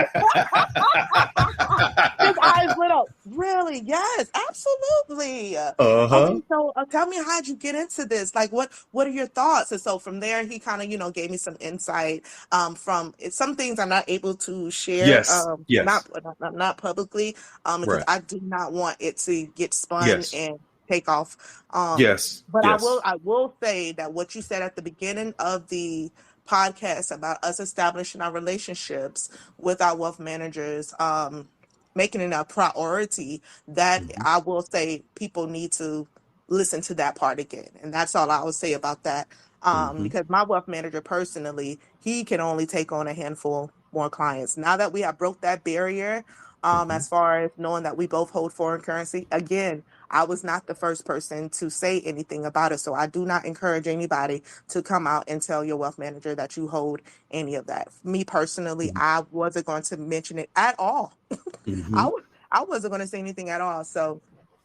His eyes lit up. Really? Yes, absolutely. Uh-huh. Okay, so tell me, how'd you get into this? Like, what are your thoughts? And so from there, he kind of, gave me some insight. From some things I'm not able to share, Yes. Yes. not publicly, because Right. I do not want it to get spun Yes. and take off. Yes. But Yes. I will say that what you said at the beginning of the podcast about us establishing our relationships with our wealth managers, making it a priority, that Mhm. I will say people need to listen to that part again. And that's all I would say about that. Mhm. Because my wealth manager personally, he can only take on a handful more clients. Now that we have broke that barrier, Mhm. as far as knowing that we both hold foreign currency, again, I was not the first person to say anything about it. So I do not encourage anybody to come out and tell your wealth manager that you hold any of that. Me personally, Mhm. I wasn't going to mention it at all. I, Mhm. w- I wasn't going to say anything at all. So,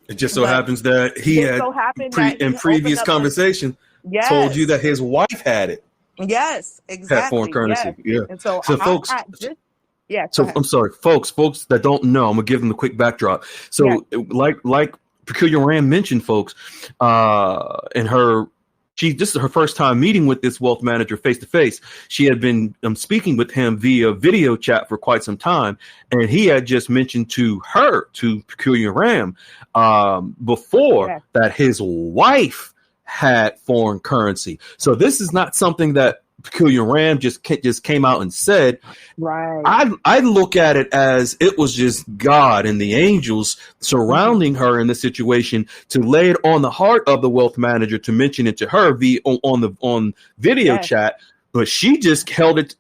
It just so but happens that he it had so happened that in he opened previous up this. conversation told you Yes, that his wife yes, had foreign exactly. Yes. currency. Yeah. And so So folks, I just, yes, go so ahead. I'm sorry, folks that don't know, I'm gonna give them a quick backdrop. Yes, So like Peculiar Rand mentioned, folks, in her this is her first time meeting with this wealth manager face to face. She had been speaking with him via video chat for quite some time, and he had just mentioned to her, to Peculiar Ram, before yes, that his wife had foreign currency. So this is not something that Peculiar Ram just came out and said. right. I look at it as it was just God and the angels Hmm. surrounding her in the situation to lay it on the heart of the wealth manager to mention it to her on video Yes. chat, but she just held it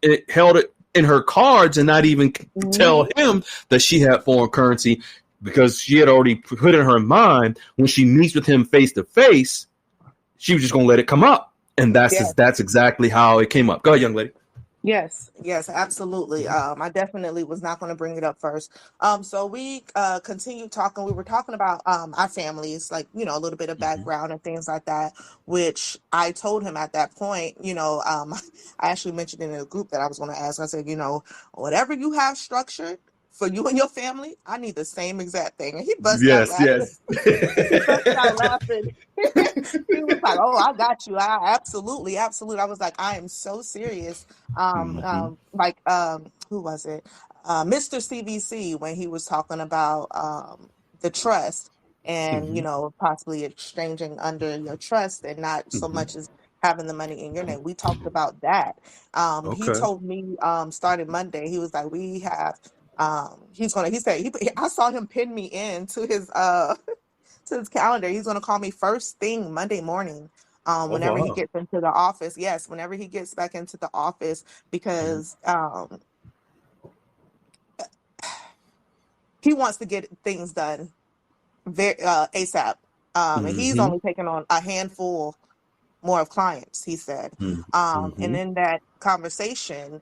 in her cards and not even tell Hmm. him that she had foreign currency because she had already put in her mind when she meets with him face to face, she was just gonna let it come up, and Yes. that's exactly how it came up. Go ahead, young lady. Yes, yes, absolutely. I definitely was not going to bring it up first. So we continued talking. We were talking about our families, like, a little bit of Mm-hmm. background and things like that, which I told him at that point, I actually mentioned in a group that I was going to ask. I said, whatever you have structured, for you and your family, I need the same exact thing. And he bust out Yes, laughing. yes. He busted out laughing. He was like, "Oh, I got you. I absolutely, absolutely." I was like, "I am so serious." Hmm. Who was it? Mr. CVC, when he was talking about the trust and Hmm. possibly exchanging under your trust and not so Hmm. much as having the money in your name. We talked about that. He Okay. told me starting Monday, he was like, "We have." He said I saw him pin me in to his to his calendar. He's going to call me first thing Monday morning. Oh Whenever he wow. gets into the office, yes, whenever he gets back into the office, Hmm. because he wants to get things done very ASAP. And he's Hmm. only taking on a handful more of clients, he said. And Hmm. in that conversation,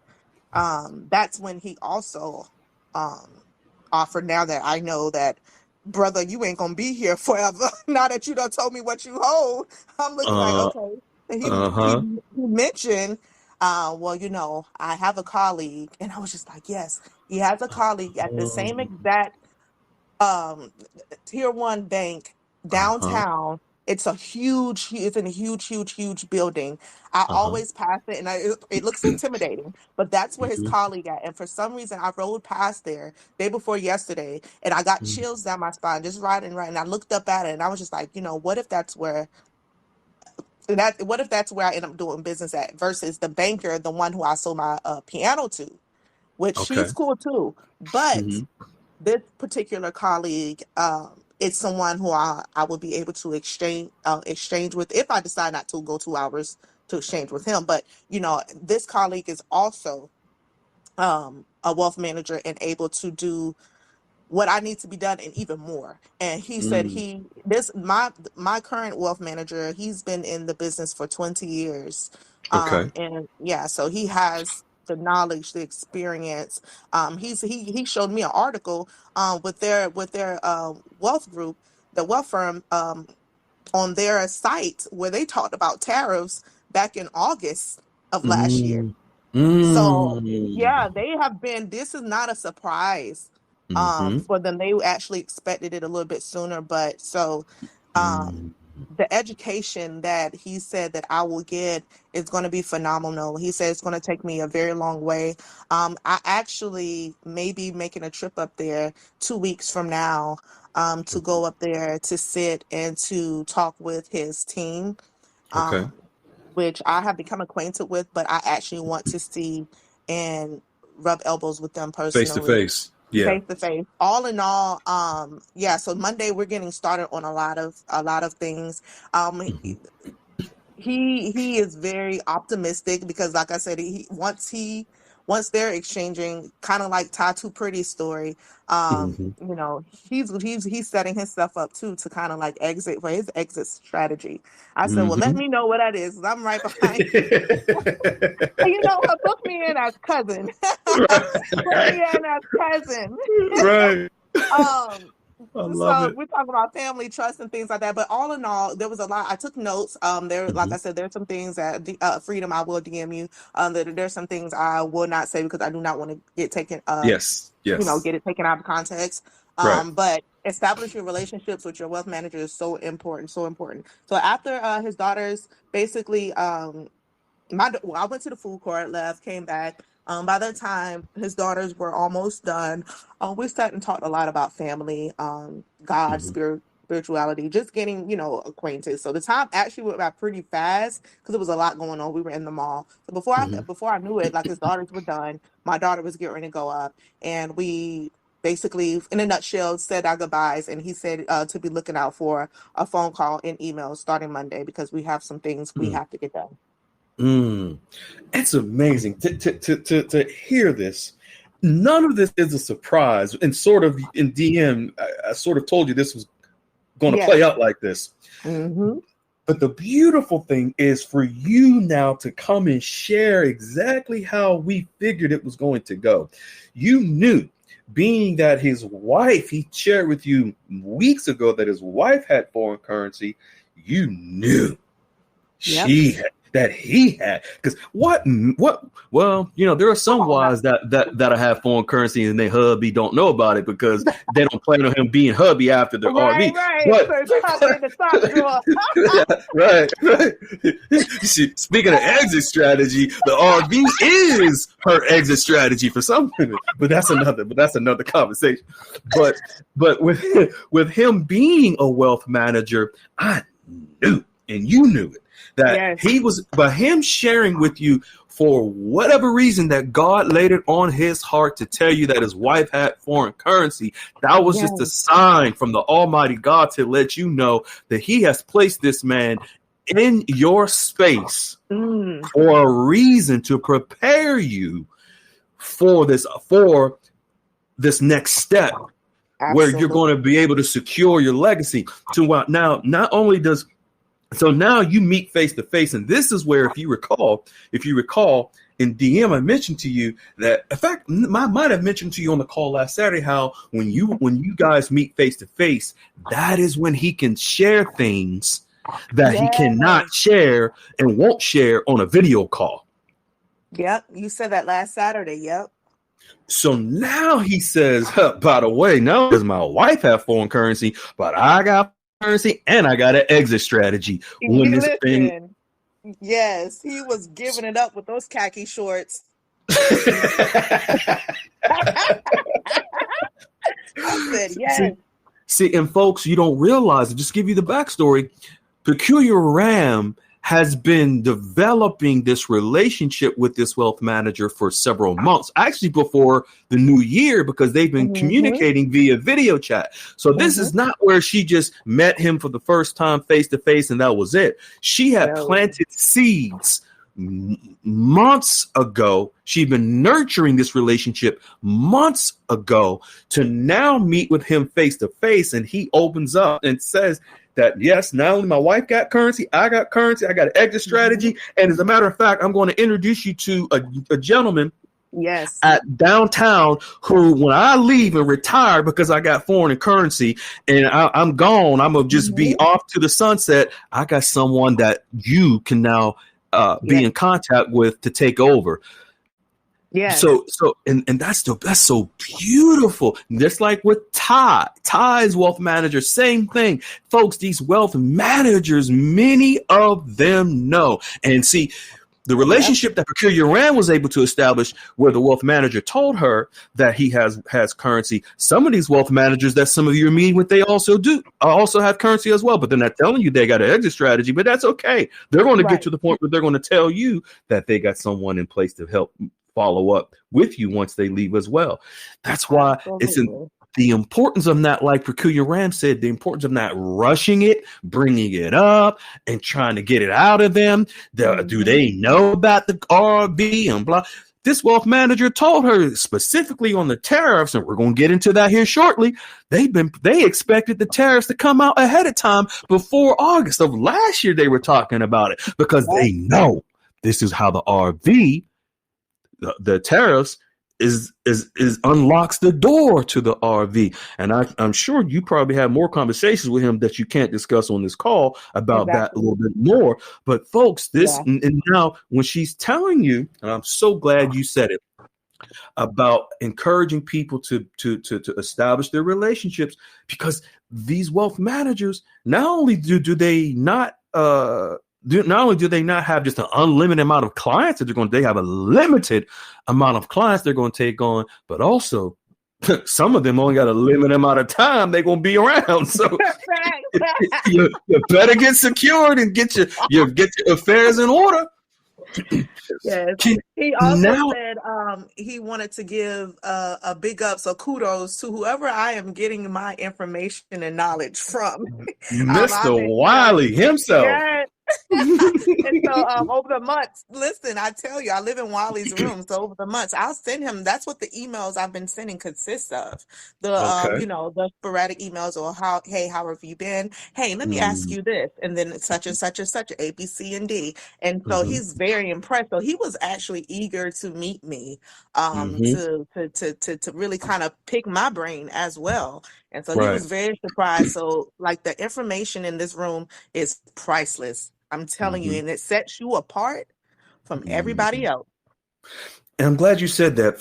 that's when he also um, offered, now that I know that, brother, you ain't gonna be here forever. Now that you done told me what you hold, I'm looking like, Uh, okay. And uh-huh. he mentioned, well, I have a colleague, and I was just like, yes, he has a colleague at the same Um, exact um tier one bank uh-huh. downtown. It's in a huge building. I Uh-huh. always pass it, and it looks intimidating, but that's where his Hmm. colleague at. And for some reason, I rode past there day before yesterday, and I got chills down my spine just riding right. And I looked up at it, and I was just like, what if that's where I end up doing business at versus the banker, the one who I sold my piano to, which Okay. she's cool too, but Hmm. this particular colleague, it's someone who I would be able to exchange with if I decide not to go 2 hours to exchange with him. But this colleague is also a wealth manager and able to do what I need to be done and even more. And he said Mm. my current wealth manager, he's been in the business for 20 years. Okay. And yeah, so he has the knowledge, the experience. He showed me an article with their wealth group, the wealth firm, on their site where they talked about tariffs back in August of last year. Mm. So Mm. yeah, they have been. This is not a surprise Mm-hmm. for them. They actually expected it a little bit sooner, but so um, Mm. the education that he said that I will get is going to be phenomenal. He said it's going to take me a very long way. I actually may be making a trip up there 2 weeks from now to go up there to sit and to talk with his team. Okay. Um, which I have become acquainted with, but I actually want to see and rub elbows with them Face to personally, face. Yeah. face to face. All in all, yeah. So Monday we're getting started on a lot of things. Um, Hmm. he is very optimistic because, like I said, once they're exchanging, kind of like Tatu Pretty's story, Hmm. he's setting himself up too to kind of like exit for his exit strategy. I said, well, let Hmm. me know what that is, 'cause I'm right behind you. You know what? Book me in as cousin. Book me in as cousin. Right. Um, I love so it. we're talking about family trust and things like that. But all in all, there was a lot. I took notes. Like Hmm. I said, there's some things that Freedom, I will DM you. There's some things I will not say because I do not want to get taken Yes. Yes. get it taken out of context. Right. But establishing relationships with your wealth manager is so important, so important. So after his daughters basically I went to the food court, left, came back. By the time his daughters were almost done, we sat and talked a lot about family, God, Hmm. spirituality, just getting, acquainted. So the time actually went by pretty fast because there was a lot going on. We were in the mall. So Hmm. before I knew it, like his daughters were done, my daughter was getting ready to go up, and we basically, in a nutshell, said our goodbyes. And he said to be looking out for a phone call and email starting Monday because we have some things we have to get done. Mm. It's amazing to hear this. None of this is a surprise. And sort of in DM, I sort of told you this was going to play Yes. out like this. Mm-hmm. But the beautiful thing is for you now to come and share exactly how we figured it was going to go. You knew, being that his wife, he shared with you weeks ago that his wife had foreign currency, you knew Yep. she had. that he had. Because what? Well, there are some wives that have foreign currency and their hubby don't know about it because they don't plan on him being hubby after their Right, RV. right. But So it's probably in the sock drawer. right. Speaking of exit strategy, the RV is her exit strategy for some women. But that's another conversation. But with him being a wealth manager, I knew, and you knew it, that Yes. by him sharing with you for whatever reason that God laid it on his heart to tell you that his wife had foreign currency, that was just a Yes. sign from the Almighty God to let you know that he has placed this man in your space for a reason, to prepare you for this next step where you're going to be able to secure your legacy. So now, not only does so now you meet face to face, and this is where, if you recall, in DM, I mentioned to you that, in fact, I might have mentioned to you on the call last Saturday how when you guys meet face to face, that is when he can share things that he cannot share and won't share on a video call. Yep, you said that last Saturday. Yep. So now he says, by the way, now does my wife have foreign currency, but I got currency and I got an exit strategy. When this thing, yes, he was giving it up with those khaki shorts. I said yes. See, and folks, you don't realize it. Just give you the backstory. Peculiar Ram has been developing this relationship with this wealth manager for several months, actually before the new year, because they've been communicating via video chat. So this is not where she just met him for the first time face to face and that was it. She had planted seeds months ago. She'd been nurturing this relationship months ago to now meet with him face to face, and he opens up and says that, yes, not only my wife got currency, I got an exit strategy. And as a matter of fact, I'm going to introduce you to a gentleman at downtown who, when I leave and retire because I got foreign currency and I'm gone, I'm going to just be off to the sunset. I got someone that you can now be in contact with to take over. Yeah. So and that's so beautiful. Just like with Ty's wealth manager, same thing. Folks, these wealth managers, many of them know. And see, the relationship that Peculiar Ram was able to establish, where the wealth manager told her that he has currency. Some of these wealth managers that some of you are meeting with, they also have currency as well, but they're not telling you they got an exit strategy, but that's okay. They're going to get to the point where they're going to tell you that they got someone in place to help follow up with you once they leave as well. That's why it's the importance of not, like Peculiar Ram said, the importance of not rushing it, bringing it up and trying to get it out of them. Do they know about the RB and blah? This wealth manager told her specifically on the tariffs, and we're going to get into that here shortly. They expected the tariffs to come out ahead of time before August of last year. They were talking about it because they know this is how the RV, the tariffs, is unlocks the door to the RV. And I'm sure you probably have more conversations with him that you can't discuss on this call about that a little bit more. But folks, and now when she's telling you, and I'm so glad you said it, about encouraging people to establish their relationships, because these wealth managers, not only do they not have just an unlimited amount of clients that they have a limited amount of clients they're going to take on, but also some of them only got a limited amount of time they're going to be around. So you better get secured and get your affairs in order. Yes. He also said he wanted to give a big ups or kudos to whoever I am getting my information and knowledge from. Mr. Wiley himself. Yes. And so over the months, listen, I tell you, I live in Wiley's room. So over the months, I'll send him. That's what the emails I've been sending consist of. The sporadic emails, or how have you been? Hey, let me ask you this, and then such and such and such, A, B, C, and D. And so he's very impressed. So he was actually eager to meet me, to really kind of pick my brain as well. And so he was very surprised. So like, the information in this room is priceless. I'm telling you, and it sets you apart from everybody else. And I'm glad you said that,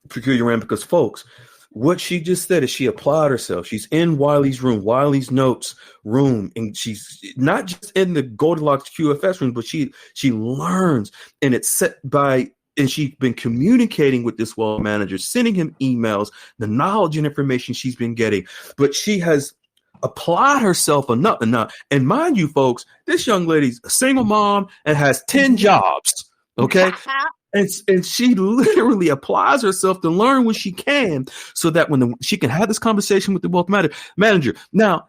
Peculiar Ram, because folks, what she just said is she applied herself. She's in Wiley's room, Wiley's notes room, and she's not just in the Goldilocks QFS room, but she learns, and it's set by, and she's been communicating with this wealth manager, sending him emails, the knowledge and information she's been getting, but she has applied herself enough. And mind you, folks, this young lady's a single mom and has 10 jobs. Okay. And she literally applies herself to learn what she can so that when she can have this conversation with the wealth manager. Now,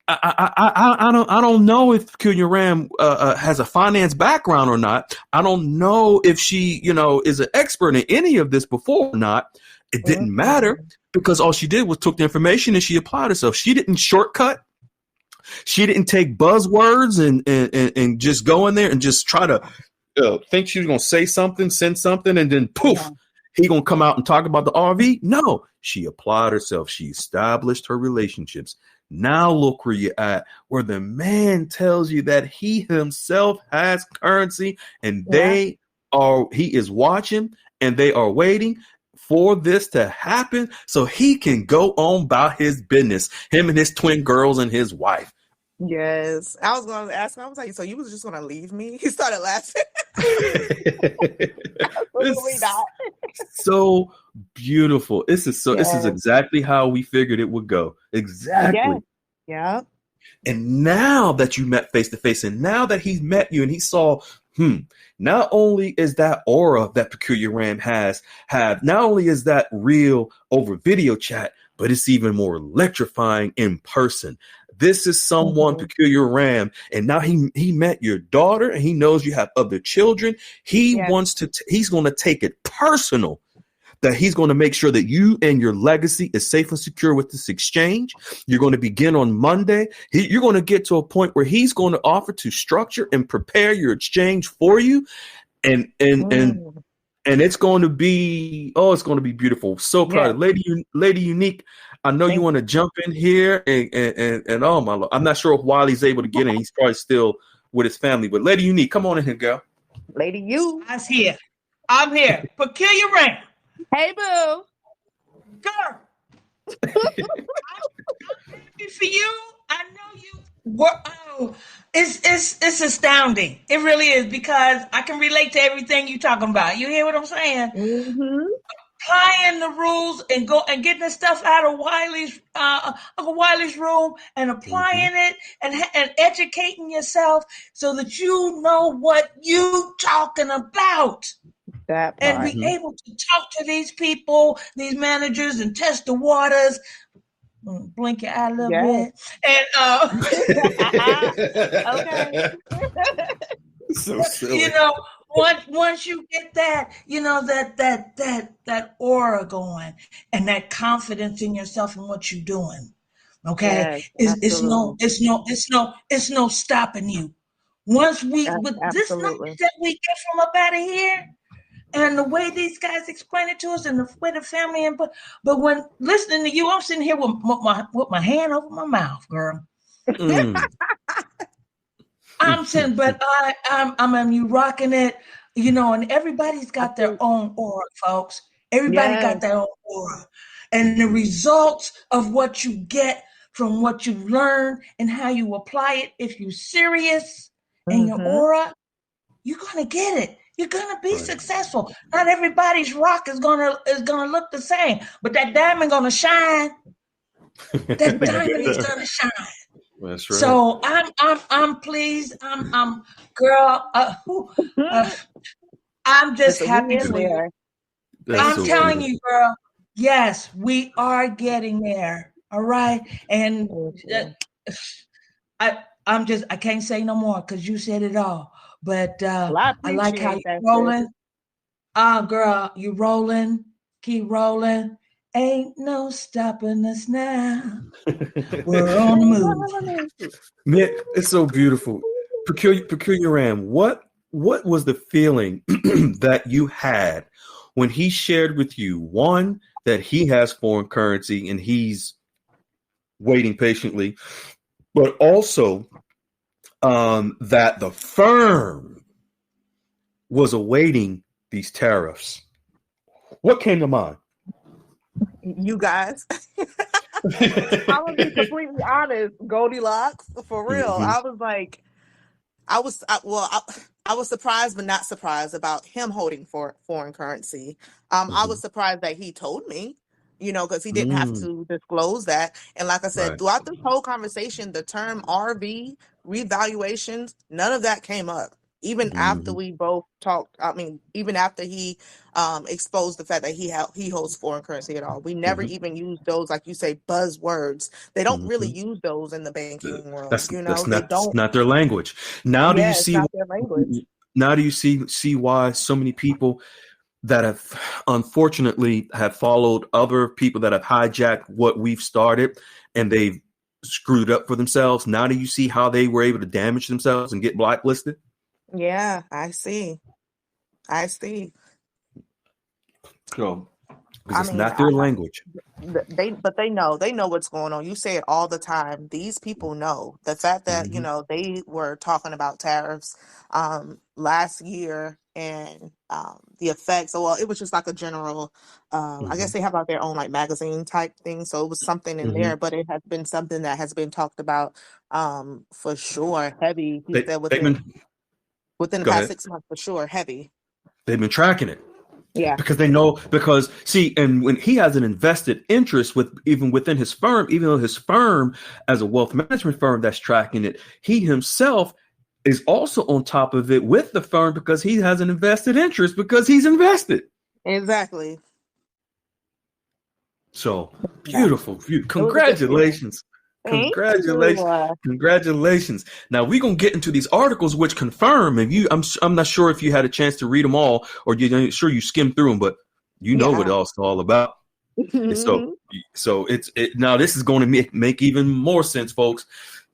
I don't know if Peculiar Ram has a finance background or not. I don't know if she, is an expert in any of this before or not. It didn't matter because all she did was took the information and she applied herself. She didn't shortcut. She didn't take buzzwords and just go in there and just try to think she was going to say something, send something, and then poof, he going to come out and talk about the RV. No, she applied herself. She established her relationships. Now look where you're at, where the man tells you that he himself has currency and he is watching and they are waiting for this to happen so he can go on about his business, him and his twin girls and his wife. Yes. I was going to ask him, I was like, so you was just going to leave me? He started laughing. Absolutely not. So beautiful. This is exactly how we figured it would go. Exactly. Yeah. And now that you met face to face, and now that he's met you and he saw, not only is that aura that Peculiar Ram have, not only is that real over video chat, but it's even more electrifying in person. This is someone, Peculiar Ram, and now he met your daughter and he knows you have other children. He wants to, he's going to take it personal, that he's going to make sure that you and your legacy is safe and secure with this exchange. You're going to begin on Monday. You're going to get to a point where he's going to offer to structure and prepare your exchange for you. And it's going to be, it's going to be beautiful. So proud. Lady Unique, I know you want to jump in here and oh my Lord, I'm not sure if Wiley's able to get in. He's probably still with his family, but Lady Unique, come on in here, girl. Lady U. I'm here. Peculiar Ram. Hey, boo. Girl. I'm happy for you. I know you were. It's astounding. It really is, because I can relate to everything you're talking about. You hear what I'm saying? Mm-hmm. Applying the rules and getting the stuff out of Uncle Wiley's room and applying it and educating yourself so that you know what you talking about. That part. And be able to talk to these people, these managers, and test the waters. Blink your eye a little bit. And okay. So silly. Once you get that, that aura going and that confidence in yourself and what you're doing. Okay. Yes, It's no stopping you. Once this knowledge that we get from up out of here, and the way these guys explain it to us, and the way the family input. But when listening to you, I'm sitting here with my hand over my mouth, girl. I'm saying, but I'm you rocking it, and everybody's got their own aura, folks. Everybody got their own aura, and the results of what you get from what you learn and how you apply it. If you're serious in your aura, you're gonna get it. You're gonna be successful. Not everybody's rock is gonna look the same, but that diamond gonna shine. That diamond is gonna shine. That's right. So I'm pleased. I'm girl. I'm just happy for you. I'm telling you, girl. Yes, we are getting there. All right, and I can't say no more because you said it all. But I like how you're rolling. Girl, you rolling. Keep rolling. Ain't no stopping us now. We're on the move. Man, it's so beautiful. Peculiar Ram, what was the feeling that you had when he shared with you, one, that he has foreign currency and he's waiting patiently, but also that the firm was awaiting these tariffs. What came to mind? You guys. I will be completely honest, Goldilocks, for real. Mm-hmm. I was like, I was surprised, but not surprised about him holding for foreign currency. I Mm-hmm. was surprised that he told me, because he didn't have Mm, to disclose that. And like I said, right. throughout this whole conversation, the term RV revaluations, none of that came up. Even after Mm-hmm. we both talked, I mean, even after he exposed the fact that he holds foreign currency at all, we never Mm-hmm. even used those, like you say, buzzwords. They don't really Mm-hmm. use those in the banking world. That's They not don't. not their language. Now do you Yeah, it's see? not their language. Now do you see why so many people that have unfortunately have followed other people that have hijacked what we've started and they've screwed up for themselves? Now do you see how they were able to damage themselves and get blacklisted? Yeah, I see. I see. So, because I it's mean, not their language. they know what's going on. You say it all the time. These people know the fact that Mm-hmm. they were talking about tariffs last year and the effects. So, well, it was just like a general. I Mm-hmm. guess they have like their own like magazine type thing. So it was something in Mm-hmm. there, but it has been something that has been talked about for sure. Heavy. He said They've been within the go past ahead. 6 months for sure. Heavy. They've been tracking it. Yeah. Because they know, because see, and when he has an invested interest with even within his firm, even though his firm as a wealth management firm that's tracking it, he himself is also on top of it with the firm because he has an invested interest because he's invested. Exactly. So Yeah. beautiful. It was a good feeling. Congratulations. Thank Congratulations. you. Congratulations. Now we're gonna get into these articles which confirm, and I'm not sure if you had a chance to read them all or you're sure you skimmed through them, but you know what Yeah. it's all about. And so now this is going to make even more sense, folks,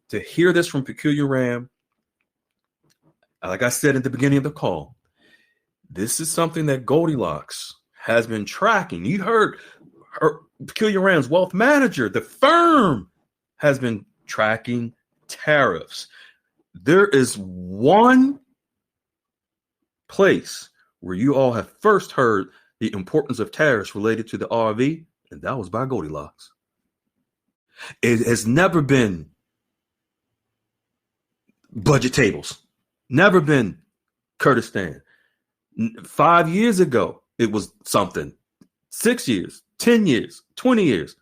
to hear this from Peculiar Ram. Like I said at the beginning of the call, this is something that Goldilocks has been tracking. You heard her, Peculiar Ram's wealth manager, the firm has been tracking tariffs. There is one place where you all have first heard the importance of tariffs related to the RV, and that was by Goldilocks. It has never been budget tables, never been Kurdistan. 5 years ago, it was something. 6 years, 10 years, 20 years.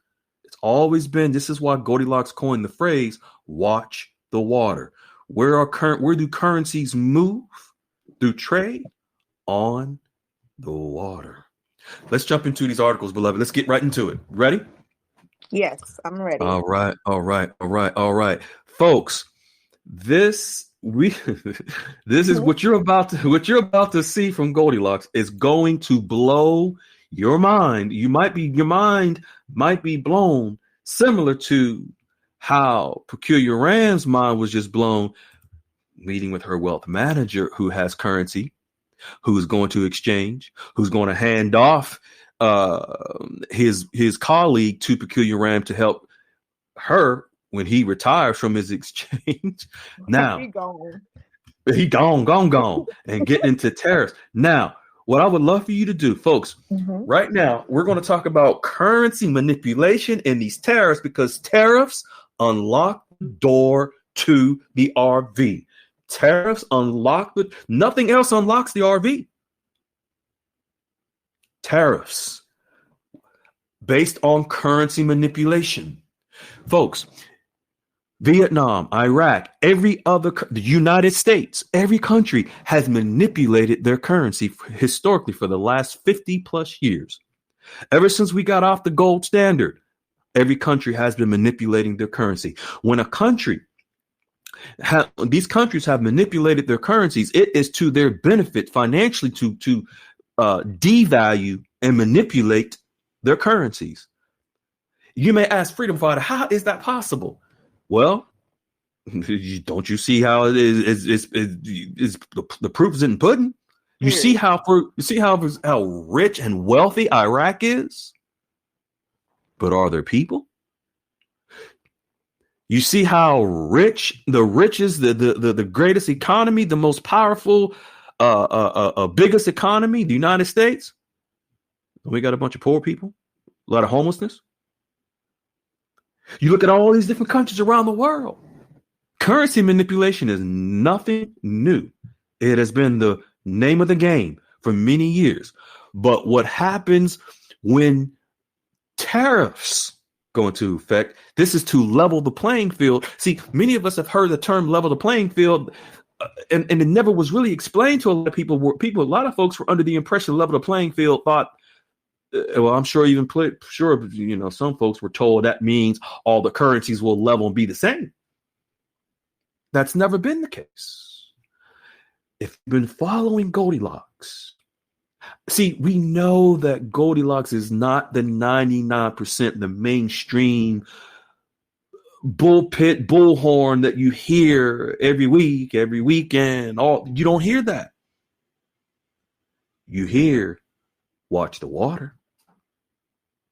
It's always been, this is why Goldilocks coined the phrase, watch the water. Where do currencies move? Through trade on the water. Let's jump into these articles, beloved. Let's get right into it. Ready? Yes, I'm ready. All right. Folks, this is what you're about to see from Goldilocks is going to blow your mind. Your mind might be blown, similar to how Peculiar Ram's mind was just blown meeting with her wealth manager who has currency, who's going to exchange, who's going to hand off his colleague to Peculiar Ram to help her when he retires from his exchange. Now he gone and getting into tariffs. Now, what I would love for you to do, folks, right now, we're going to talk about currency manipulation and these tariffs because tariffs unlock the door to the RV. Tariffs unlock nothing else unlocks the RV. Tariffs based on currency manipulation. Folks, Vietnam, Iraq, the United States, every country has manipulated their currency historically for the last 50 plus years. Ever since we got off the gold standard, every country has been manipulating their currency. When a country these countries have manipulated their currencies, it is to their benefit financially to devalue and manipulate their currencies. You may ask, Freedom Fighter, how is that possible? Well, don't you see how it is? The proof is in the pudding. You see how rich and wealthy Iraq is, but are there people? You see how rich, the richest, the greatest economy, the most powerful, biggest economy, the United States. We got a bunch of poor people, a lot of homelessness. You look at all these different countries around the world. Currency manipulation is nothing new. It has been the name of the game for many years. But what happens when tariffs go into effect, this is to level the playing field. See, many of us have heard the term level the playing field, and it never was really explained to a lot of people. A lot of folks were under the impression level the playing field thought, well, I'm sure some folks were told that means all the currencies will level and be the same. That's never been the case. If you've been following Goldilocks, see, we know that Goldilocks is not the 99%, the mainstream bullpit, bullhorn that you hear every week, every weekend. You don't hear that. You hear, watch the water.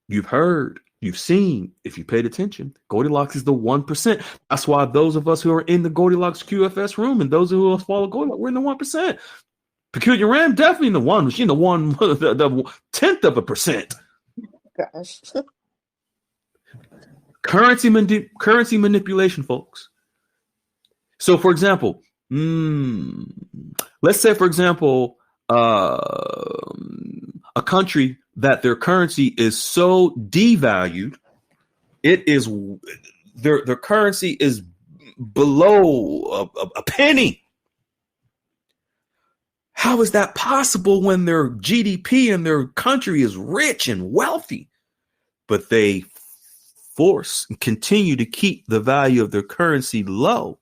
You've heard, you've seen, if you paid attention, Goldilocks is the 1%. That's why those of us who are in the Goldilocks QFS room and those who follow Goldilocks, we're in the 1%. Peculiar Ram definitely in the one. She's in the 1/10 of a percent. Gosh. Currency manipulation, folks. So, for example, let's say, for example, a country that their currency is so devalued, it is their currency is below a penny. How is that possible when their GDP in their country is rich and wealthy? But they force and continue to keep the value of their currency low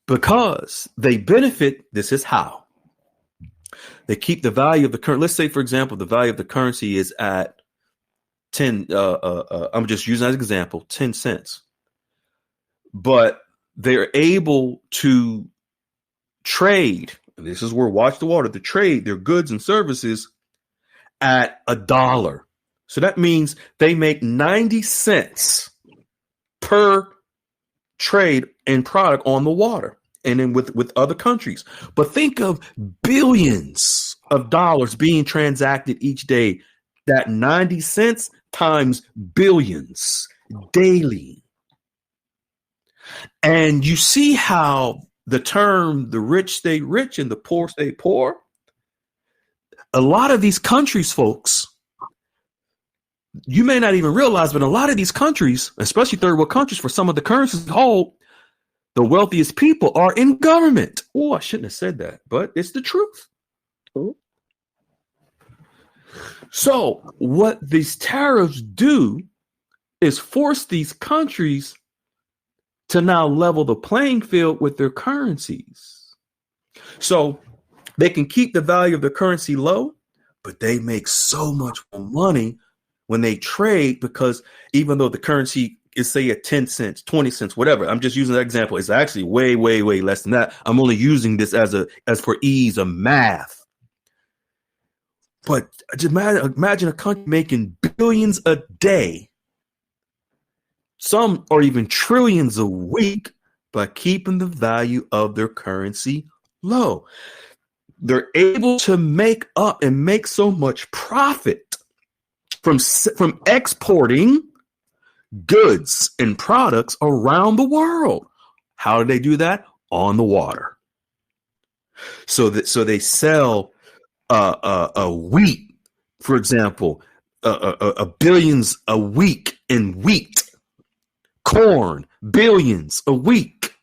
because they benefit. This is how they keep the value of the currency. Let's say, for example, the value of the currency is at 10. I'm just using as an example, 10 cents. But they're able to trade. And this is where watch the water. To trade their goods and services at $1. So that means they make 90 cents per trade and product on the water. And then with other countries. But think of billions of dollars being transacted each day. That 90 cents times billions daily. And you see how the term the rich stay rich and the poor stay poor. A lot of these countries, folks, you may not even realize, but a lot of these countries, especially third world countries, for some of the currencies hold, the wealthiest people are in government. Oh, I shouldn't have said that, but it's the truth. So what these tariffs do is force these countries to now level the playing field with their currencies. So they can keep the value of their currency low, but they make so much more money when they trade, because even though the currency is, say, at 10 cents, 20 cents, whatever, I'm just using that example. It's actually way, way, way less than that. I'm only using this as for ease of math. But imagine a country making billions a day. Some are even trillions a week by keeping the value of their currency low. They're able to make up and make so much profit from exporting goods and products around the world. How do they do that? On the water. So they sell a wheat, for example, billions a week in wheat. Corn, billions a week.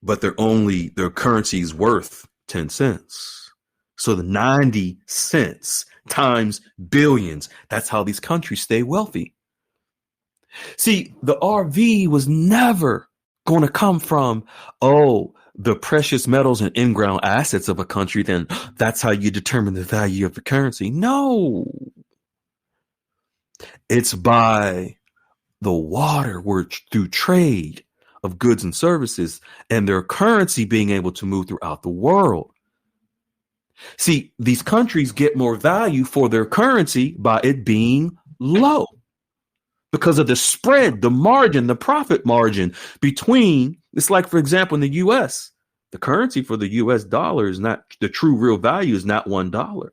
But their currency is worth 10 cents. So the 90 cents times billions, that's how these countries stay wealthy. See, the RV was never going to come from, the precious metals and in-ground assets of a country, then that's how you determine the value of the currency. No. It's by the water, through trade of goods and services and their currency being able to move throughout the world. See, these countries get more value for their currency by it being low. because of the spread, the margin, the profit margin between. It's like, for example, in the U.S., the currency for the U.S. dollar is not the true real value is not $1.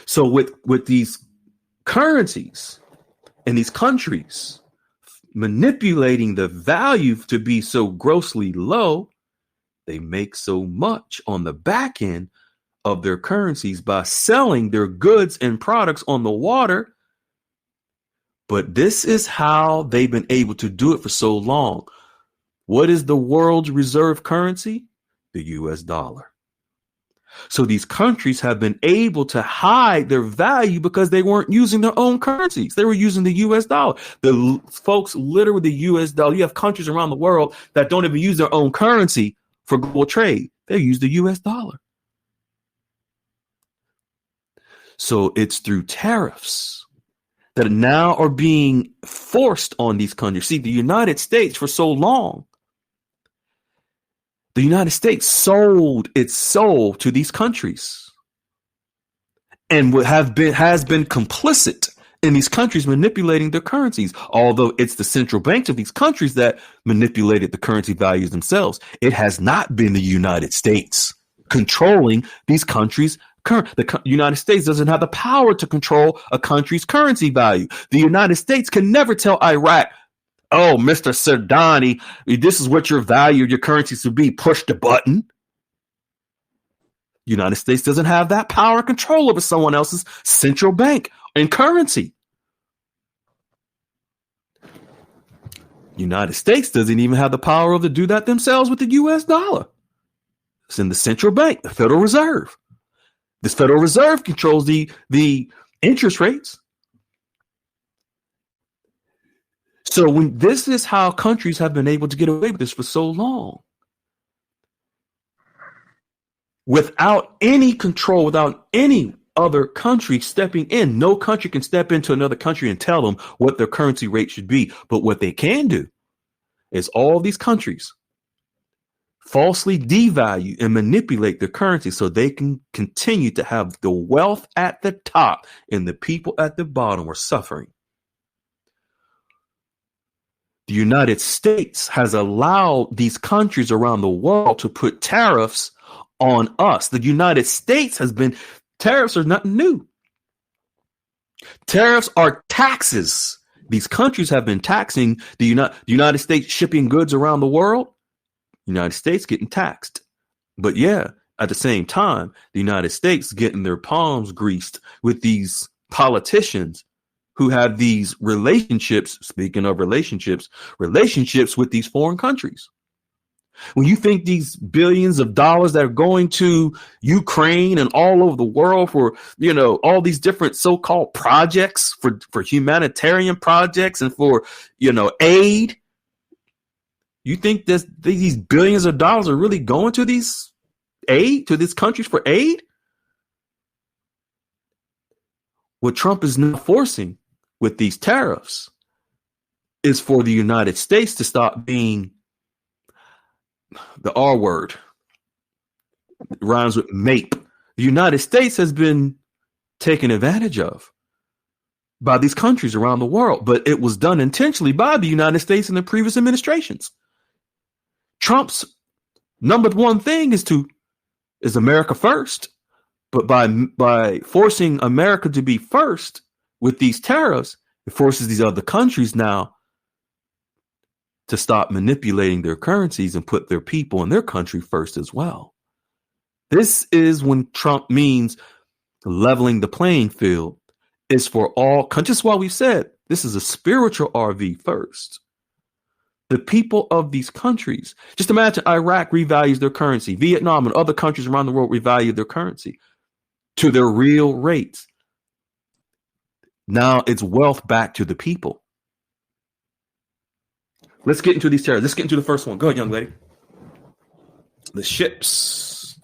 So with these currencies and these countries manipulating the value to be so grossly low, they make so much on the back end of their currencies by selling their goods and products on the water. But this is how they've been able to do it for so long. What is the world's reserve currency? The US dollar. So these countries have been able to hide their value because they weren't using their own currencies. They were using the US dollar. The folks literally the US dollar. You have countries around the world that don't even use their own currency for global trade. They use the US dollar. So it's through tariffs that now are being forced on these countries. See, the United States for so long, the United States sold its soul to these countries and has been complicit in these countries manipulating their currencies. Although it's the central banks of these countries that manipulated the currency values themselves, it has not been the United States controlling these countries. The United States doesn't have the power to control a country's currency value. The United States can never tell Iraq, oh, Mr. Sardani, this is what your value of your currency should be. Push the button. United States doesn't have that power and control over someone else's central bank and currency. United States doesn't even have the power to do that themselves with the US dollar. It's in the central bank, the Federal Reserve. This Federal Reserve controls the interest rates. So this is how countries have been able to get away with this for so long. Without any control, without any other country stepping in. No country can step into another country and tell them what their currency rate should be. But what they can do is all these countries falsely devalue and manipulate their currency so they can continue to have the wealth at the top and the people at the bottom are suffering. The United States has allowed these countries around the world to put tariffs on us. The United States tariffs are nothing new. Tariffs are taxes. These countries have been taxing the United States shipping goods around the world. United States getting taxed. But yeah, at the same time, the United States getting their palms greased with these politicians who have these relationships, speaking of relationships with these foreign countries. When you think these billions of dollars that are going to Ukraine and all over the world for, all these different so-called projects for humanitarian projects and for, aid, you think these billions of dollars are really going to these countries for aid? What Trump is now forcing with these tariffs is for the United States to stop being the R word. It rhymes with MAPE. The United States has been taken advantage of by these countries around the world, but it was done intentionally by the United States in the previous administrations. Trump's number one thing is America first, but by forcing America to be first with these tariffs, it forces these other countries now to stop manipulating their currencies and put their people and their country first as well. This is when Trump means leveling the playing field. Is for all countries. Just why we've said this is a spiritual RV first. The people of these countries, just imagine Iraq revalues their currency, Vietnam and other countries around the world revalue their currency to their real rates. Now it's wealth back to the people. Let's get into these tariffs. Let's get into the first one. Go ahead, young lady. The ships.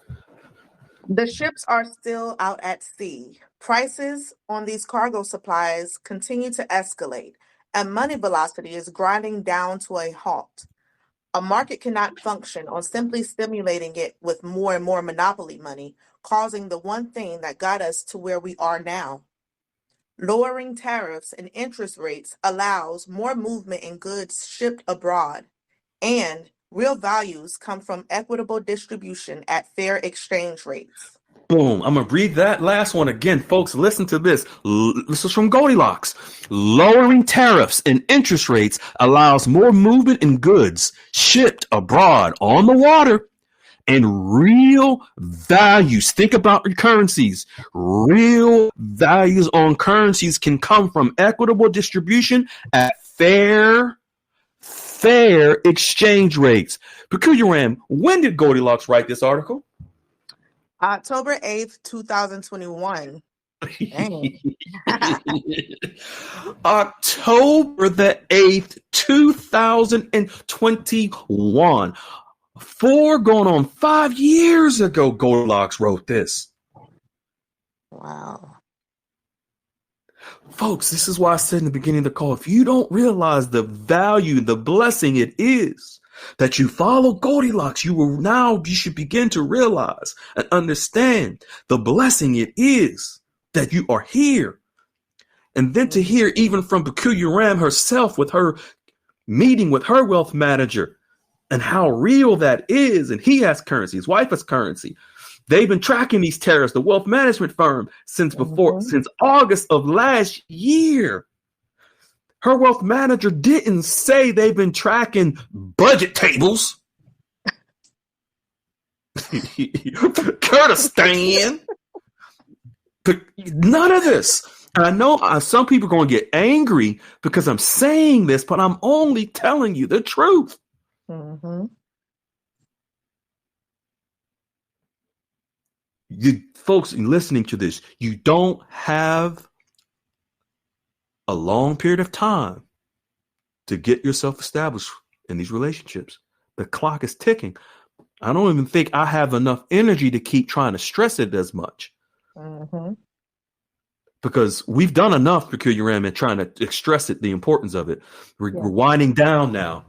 The ships are still out at sea. Prices on these cargo supplies continue to escalate, and money velocity is grinding down to a halt. A market cannot function on simply stimulating it with more and more monopoly money, causing the one thing that got us to where we are now. Lowering tariffs and interest rates allows more movement in goods shipped abroad, and real values come from equitable distribution at fair exchange rates. Boom. I'm going to read that last one again, folks. Listen to this. This is from Goldilocks. Lowering tariffs and interest rates allows more movement in goods shipped abroad on the water, and real values. Think about your currencies. Real values on currencies can come from equitable distribution at fair exchange rates. Peculiar Ram, when did Goldilocks write this article? October 8th, 2021. October the 8th, 2021. going on 5 years ago, Goldilocks wrote this. Wow. Folks, this is why I said in the beginning of the call, if you don't realize the value, the blessing it is that you follow Goldilocks, you should begin to realize and understand the blessing it is that you are here. And then to hear even from Peculiar Ram herself with her meeting with her wealth manager and how real that is. And he has currency, his wife has currency. They've been tracking these tariffs, the wealth management firm, since August of last year. Her wealth manager didn't say they've been tracking budget tables. Kurdistan. None of this. And I know some people are going to get angry because I'm saying this, but I'm only telling you the truth. Mm-hmm. You folks listening to this, you don't have a long period of time to get yourself established in these relationships. The clock is ticking. I don't even think I have enough energy to keep trying to stress it as much. Mm-hmm. Because we've done enough, Peculiar Ram, and trying to stress it, the importance of it. We're winding down now.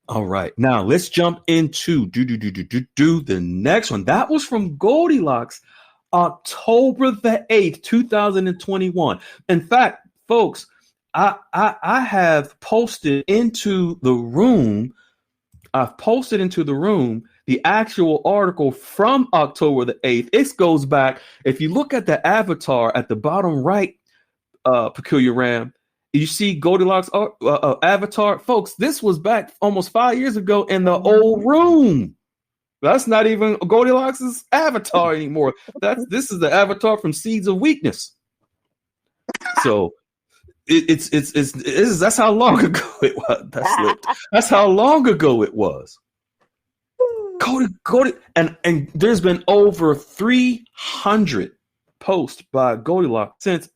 All right. Now let's jump into the next one. That was from Goldilocks, October the 8th, 2021. In fact, folks, I have posted into the room. I've posted into the room the actual article from October the 8th. It goes back. If you look at the avatar at the bottom right, Peculiar Ram, you see Goldilocks avatar. Folks, this was back almost 5 years ago in the old room. That's not even Goldilocks' avatar anymore. This is the avatar from Seeds of Weakness. So that's how long ago it was. That's how long ago it was. And there's been over 300 posts by Goldilocks since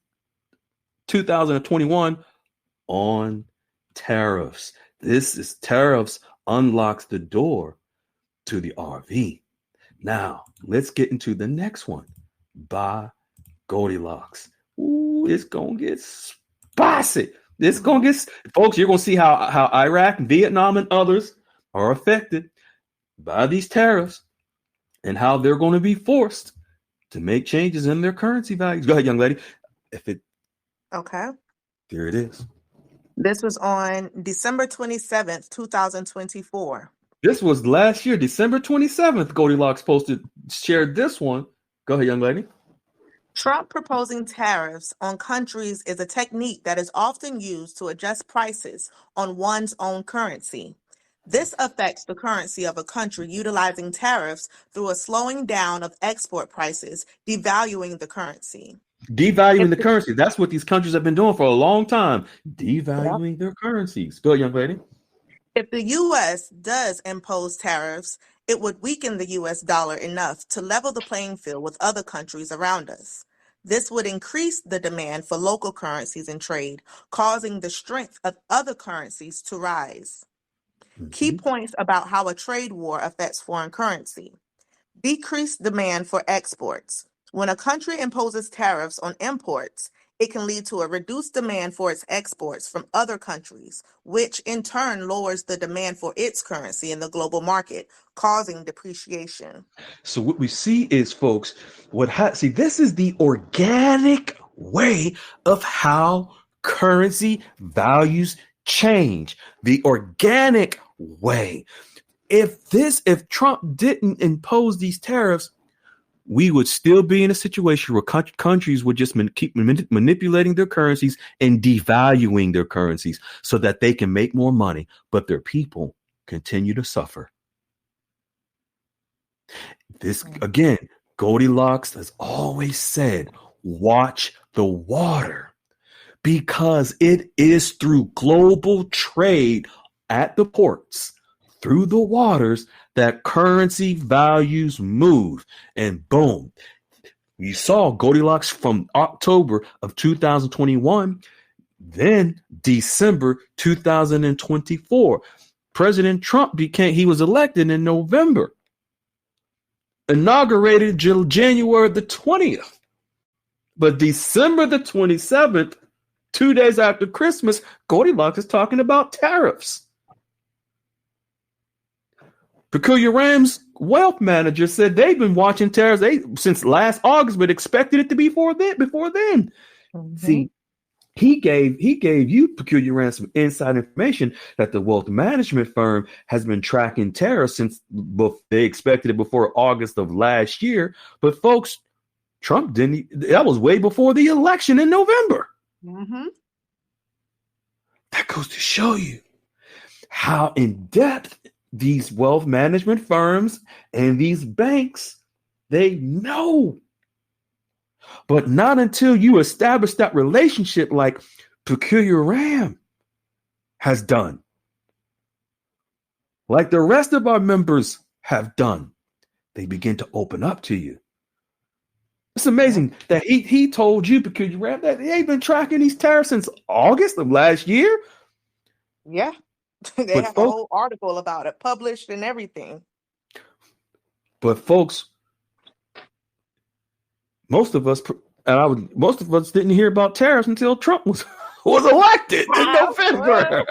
2021 on tariffs. This is tariffs unlocks the door to the RV. Now, let's get into the next one by Goldilocks. Ooh, it's going to get spicy. Folks, you're going to see how Iraq, Vietnam, and others are affected by these tariffs and how they're going to be forced to make changes in their currency values. Go ahead, young lady. Okay. There it is. This was on December 27th, 2024. This was last year, December 27th. Goldilocks shared this one. Go ahead, young lady. Trump proposing tariffs on countries is a technique that is often used to adjust prices on one's own currency. This affects the currency of a country utilizing tariffs through a slowing down of export prices, devaluing the currency. Devaluing the currency. That's what these countries have been doing for a long time. Devaluing their currencies. Go ahead, young lady. If the U.S. does impose tariffs, it would weaken the U.S. dollar enough to level the playing field with other countries around us. This would increase the demand for local currencies and trade, causing the strength of other currencies to rise. Mm-hmm. Key points about how a trade war affects foreign currency. Decreased demand for exports. When a country imposes tariffs on imports, it can lead to a reduced demand for its exports from other countries, which in turn lowers the demand for its currency in the global market, causing depreciation. So what we see is, folks, this is the organic way of how currency values change, the organic way. If Trump didn't impose these tariffs, we would still be in a situation where countries would just keep manipulating their currencies and devaluing their currencies so that they can make more money, but their people continue to suffer. This, again, Goldilocks has always said, watch the water, because it is through global trade at the ports, through the waters, that currency values move. And boom, you saw Goldilocks from October of 2021, then December 2024. President Trump he was elected in November, inaugurated January the 20th. But December the 27th, 2 days after Christmas, Goldilocks is talking about tariffs. Peculiar Ram's wealth manager said they've been watching tariffs since last August, but expected it to be before then. Mm-hmm. See, he gave you, Peculiar Ram, some inside information that the wealth management firm has been tracking tariffs since they expected it before August of last year. But folks, Trump didn't. That was way before the election in November. Mm-hmm. That goes to show you how in depth these wealth management firms and these banks, they know. But not until you establish that relationship like Peculiar Ram has done, like the rest of our members have done, they begin to open up to you. It's amazing that he told you, Peculiar Ram, that they've been tracking these tariffs since August of last year. Yeah. They have a whole article about it published and everything. But folks, most of us didn't hear about tariffs until Trump was elected in November.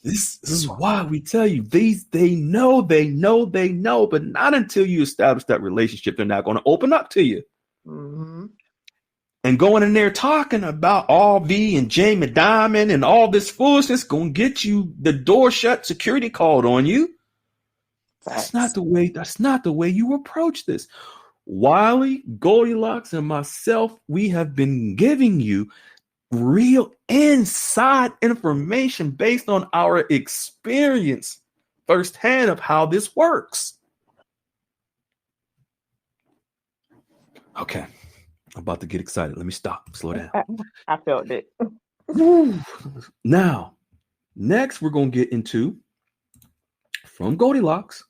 This is why we tell you they know, but not until you establish that relationship, they're not going to open up to you. Mm-hmm. And going in there talking about RV and Jamie Dimon and all this foolishness going to get you the door shut, security called on you. That's not the way you approach this. Wiley, Goldilocks, and myself, we have been giving you real inside information based on our experience firsthand of how this works. Okay. I'm about to get excited. Let me stop. Slow down. I felt it. Now, next we're going to get into, from Goldilocks,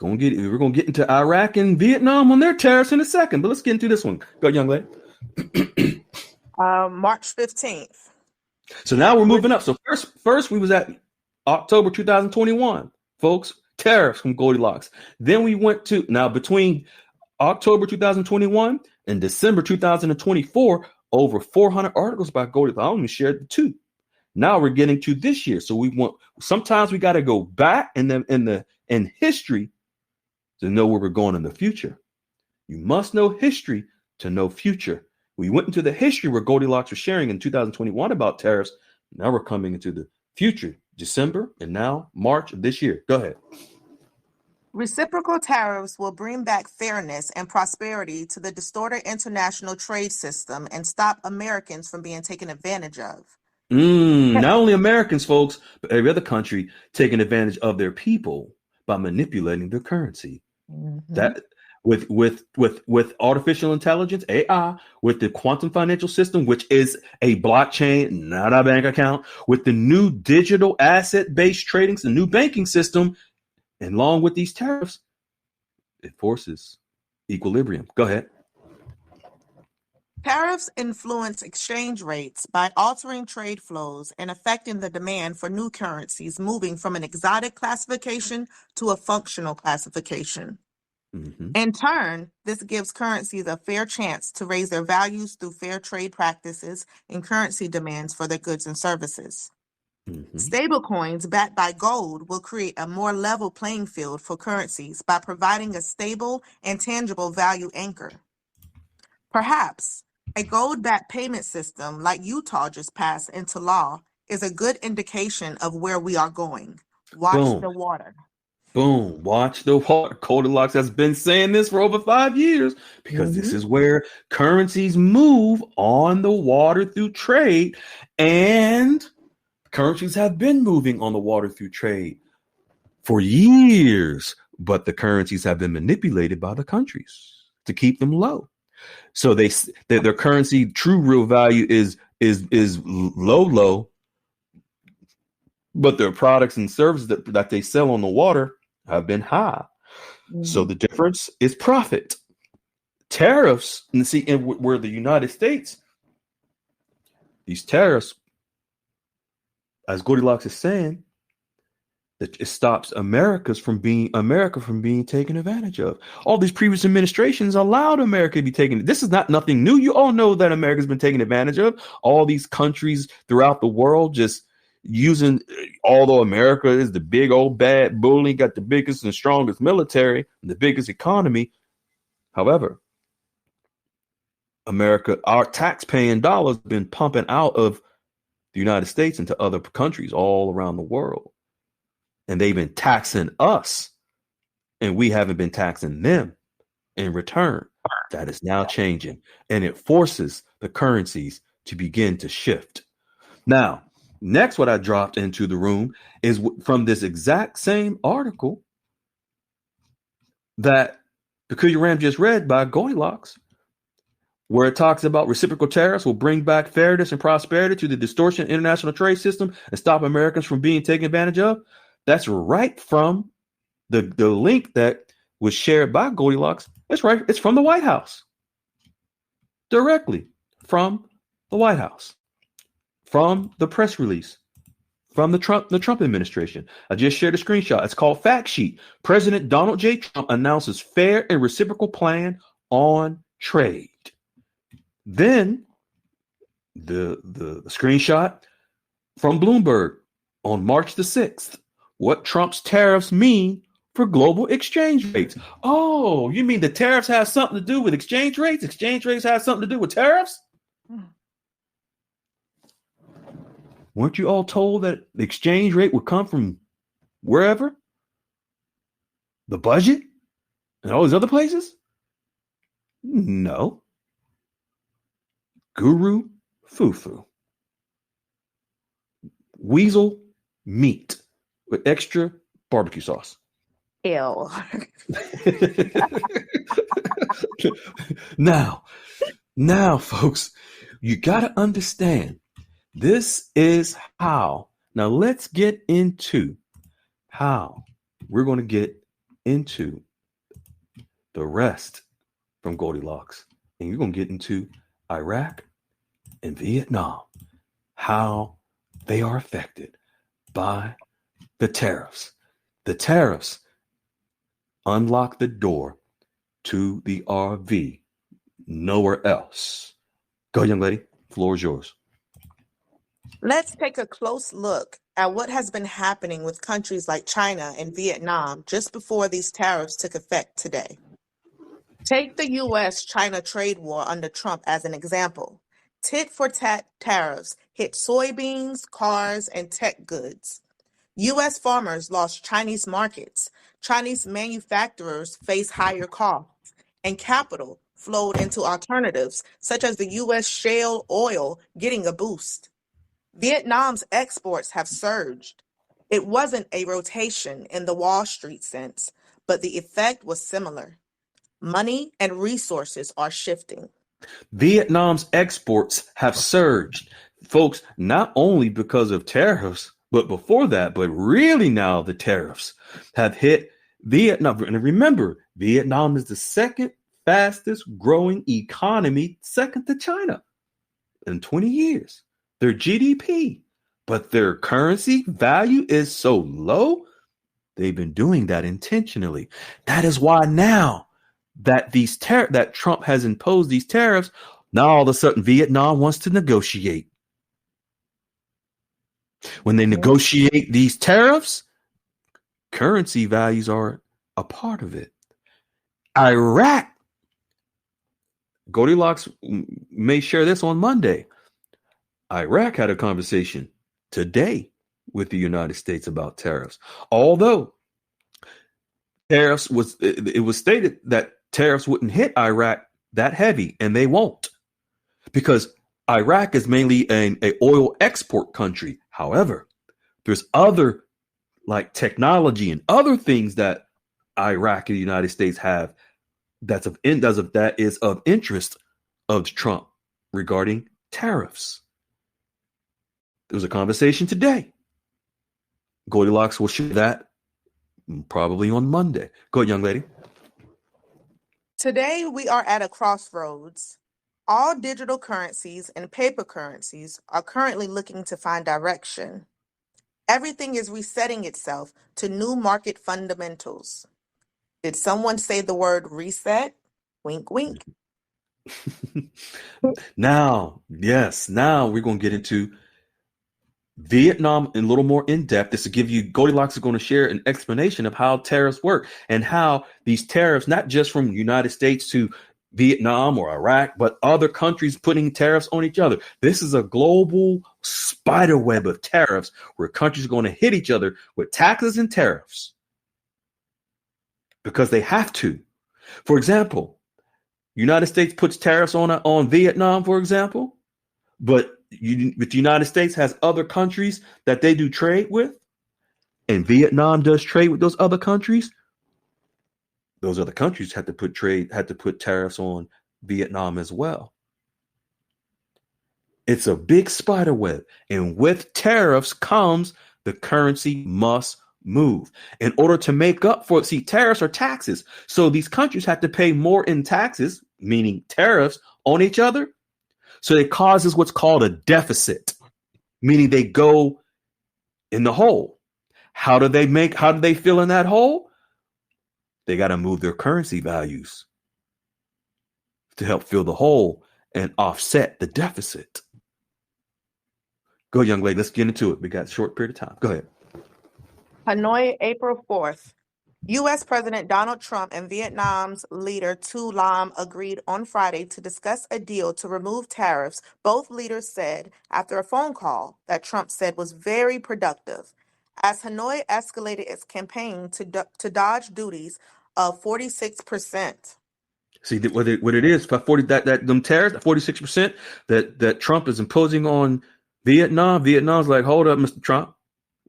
we're going to get into Iraq and Vietnam on their tariffs in a second. But let's get into this one. Go, young lady. March 15th. So now we're moving up. So first we was at October 2021, folks. Tariffs from Goldilocks. Then we went to, now between October 2021 and December 2024, over 400 articles by Goldilocks. I only shared the two. Now we're getting to this year. So sometimes we got to go back in history to know where we're going in the future. You must know history to know future. We went into the history where Goldilocks was sharing in 2021 about tariffs. Now we're coming into the future, December and now March of this year. Go ahead. Reciprocal tariffs will bring back fairness and prosperity to the distorted international trade system and stop Americans from being taken advantage of. Not only Americans, folks, but every other country taking advantage of their people by manipulating their currency. Mm-hmm. That with artificial intelligence, AI, with the quantum financial system, which is a blockchain, not a bank account, with the new digital asset-based trading, the new banking system, and along with these tariffs, it forces equilibrium. Go ahead. Tariffs influence exchange rates by altering trade flows and affecting the demand for new currencies, moving from an exotic classification to a functional classification. Mm-hmm. In turn, this gives currencies a fair chance to raise their values through fair trade practices and currency demands for their goods and services. Mm-hmm. Stablecoins backed by gold will create a more level playing field for currencies by providing a stable and tangible value anchor. Perhaps a gold-backed payment system like Utah just passed into law is a good indication of where we are going. Watch Boom. the water. Boom. Watch the water. Goldilocks has been saying this for over 5 years because this is where currencies move on the water through trade. And currencies have been moving on the water through trade for years, but the currencies have been manipulated by the countries to keep them low. So their currency true real value is low, but their products and services that they sell on the water have been high. So the difference is profit. Tariffs, and see, where the United States, these tariffs, as Goldilocks is saying, that it stops America from being taken advantage of. All these previous administrations allowed America to be taken. This is not nothing new. You all know that America's been taken advantage of. All these countries throughout the world just using, although America is the big old bad bully, got the biggest and strongest military, and the biggest economy. However, America, our tax-paying dollars, been pumping out of the United States into other countries all around the world. And they've been taxing us, and we haven't been taxing them in return. That is now changing, and it forces the currencies to begin to shift. Now, next, what I dropped into the room is from this exact same article that Peculiar Ram just read by Goldilocks, where it talks about reciprocal tariffs will bring back fairness and prosperity to the distortion international trade system and stop Americans from being taken advantage of. That's right from the link that was shared by Goldilocks. That's right. It's from the White House. Directly from the White House. From the press release. From the Trump administration. I just shared a screenshot. It's called Fact Sheet. President Donald J. Trump announces fair and reciprocal plan on trade. Then the screenshot from Bloomberg on March the 6th. What Trump's tariffs mean for global exchange rates. Oh, you mean the tariffs have something to do with exchange rates? Exchange rates have something to do with tariffs? Weren't you all told that the exchange rate would come from wherever? The budget? And all these other places? No. Guru fufu. Weasel meat with extra barbecue sauce. Ew. Now, folks, you got to understand, this is how. Now, let's get into how we're going to get into the rest from Goldilocks. And you're going to get into Iraq and Vietnam, how they are affected by the tariffs. The tariffs unlock the door to the RV, nowhere else. Go, young lady. Floor is yours. Let's take a close look at what has been happening with countries like China and Vietnam just before these tariffs took effect today. Take the U.S.-China trade war under Trump as an example. Tit-for-tat tariffs hit soybeans, cars, and tech goods. U.S. farmers lost Chinese markets. Chinese manufacturers face higher costs, and capital flowed into alternatives, such as the U.S. shale oil getting a boost. Vietnam's exports have surged. It wasn't a rotation in the Wall Street sense, but the effect was similar. Money and resources are shifting. Vietnam's exports have surged, folks, not only because of tariffs, but before that, but really now the tariffs have hit Vietnam. And remember, Vietnam is the second fastest growing economy, second to China in 20 years. Their GDP, but their currency value is so low. They've been doing that intentionally. That is why now that that Trump has imposed these tariffs, now all of a sudden Vietnam wants to negotiate. When they negotiate these tariffs, currency values are a part of it. Iraq, Goldilocks may share this on Monday. Iraq had a conversation today with the United States about tariffs. Although it was stated that tariffs wouldn't hit Iraq that heavy, and they won't, because Iraq is mainly an oil export country. However, there's other like technology and other things that Iraq and the United States have that is of interest of Trump regarding tariffs. There was a conversation today. Goldilocks will share that probably on Monday. Go ahead, young lady. Today, we are at a crossroads. All digital currencies and paper currencies are currently looking to find direction. Everything is resetting itself to new market fundamentals. Did someone say the word reset? Wink, wink. Now we're going to get into Vietnam in a little more in depth. This will give you, Goldilocks is going to share an explanation of how tariffs work and how these tariffs, not just from the United States to Vietnam or Iraq, but other countries putting tariffs on each other. This is a global spider web of tariffs where countries are going to hit each other with taxes and tariffs because they have to. For example, United States puts tariffs on Vietnam, for example, but the United States has other countries that they do trade with, and Vietnam does trade with those other countries. Those other countries had to put tariffs on Vietnam as well. It's a big spider web, and with tariffs comes the currency must move in order to make up for it. See, tariffs are taxes, so these countries have to pay more in taxes, meaning tariffs, on each other. So it causes what's called a deficit, meaning they go in the hole. How do they fill in that hole? They got to move their currency values to help fill the hole and offset the deficit. Go, young lady. Let's get into it. We got a short period of time. Go ahead. Hanoi, April 4th. U.S. President Donald Trump and Vietnam's leader Tu Lam agreed on Friday to discuss a deal to remove tariffs, both leaders said after a phone call that Trump said was very productive, as Hanoi escalated its campaign to dodge duties of 46%. See what it is for 40 that them tariffs, 46% that Trump is imposing on Vietnam. Vietnam's like, hold up, Mr. Trump.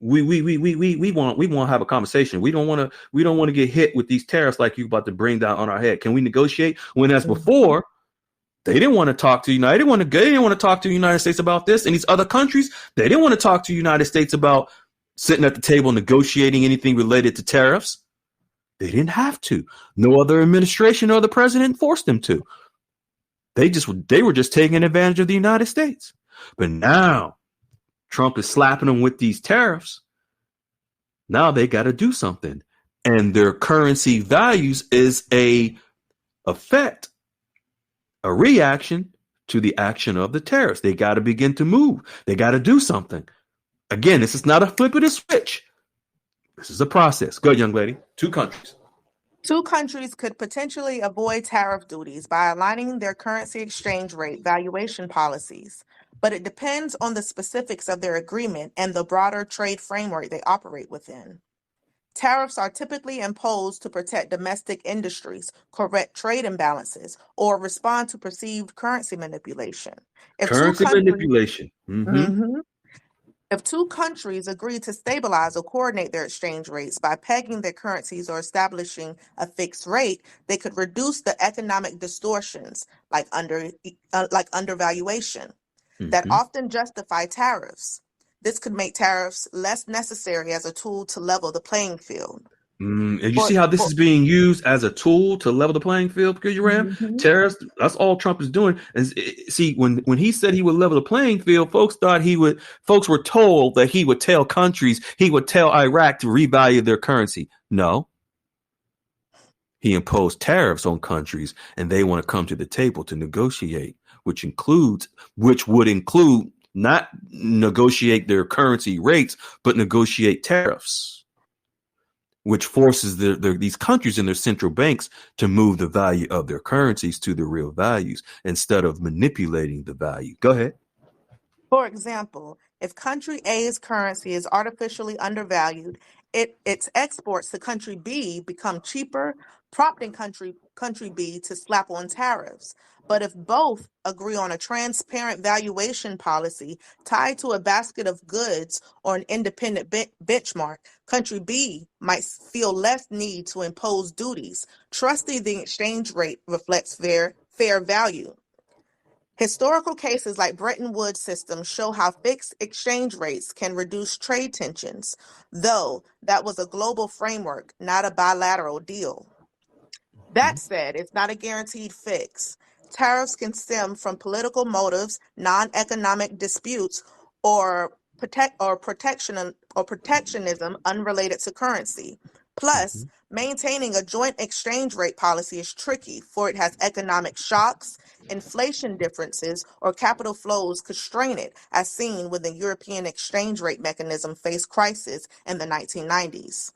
We want to have a conversation. We don't want to get hit with these tariffs like you about to bring down on our head. Can we negotiate? When as before, they didn't want to talk to United. They didn't want to talk to the United States about this. And these other countries, they didn't want to talk to the United States about sitting at the table negotiating anything related to tariffs. They didn't have to. No other administration or the president forced them to. They were just taking advantage of the United States. But now Trump is slapping them with these tariffs. Now they got to do something. And their currency values is a reaction to the action of the tariffs. They got to begin to move. They got to do something. Again, this is not a flip of the switch. This is a process. Go ahead, young lady. Two countries. Two countries could potentially avoid tariff duties by aligning their currency exchange rate valuation policies, but it depends on the specifics of their agreement and the broader trade framework they operate within. Tariffs are typically imposed to protect domestic industries, correct trade imbalances, or respond to perceived currency manipulation. Manipulation. If two countries agree to stabilize or coordinate their exchange rates by pegging their currencies or establishing a fixed rate, they could reduce the economic distortions like undervaluation that often justify tariffs. This could make tariffs less necessary as a tool to level the playing field. And you see how this is being used as a tool to level the playing field, because you ran tariffs. That's all Trump is doing. And see, when he said he would level the playing field, folks were told that he would tell Iraq to revalue their currency. No, he imposed tariffs on countries, and they want to come to the table to negotiate, which would include not negotiate their currency rates, but negotiate tariffs, which forces these countries and their central banks to move the value of their currencies to the real values instead of manipulating the value. Go ahead. For example, if country A's currency is artificially undervalued, its exports to country B become cheaper, prompting country B to slap on tariffs. But if both agree on a transparent valuation policy tied to a basket of goods or an independent benchmark, country B might feel less need to impose duties, trusting the exchange rate reflects fair value. Historical cases like Bretton Woods systems show how fixed exchange rates can reduce trade tensions, though that was a global framework, not a bilateral deal. That said, it's not a guaranteed fix. Tariffs can stem from political motives, non-economic disputes, or protectionism unrelated to currency. Plus, maintaining a joint exchange rate policy is tricky, for it has economic shocks, inflation differences, or capital flows could strain it, as seen when the European exchange rate mechanism faced crisis in the 1990s.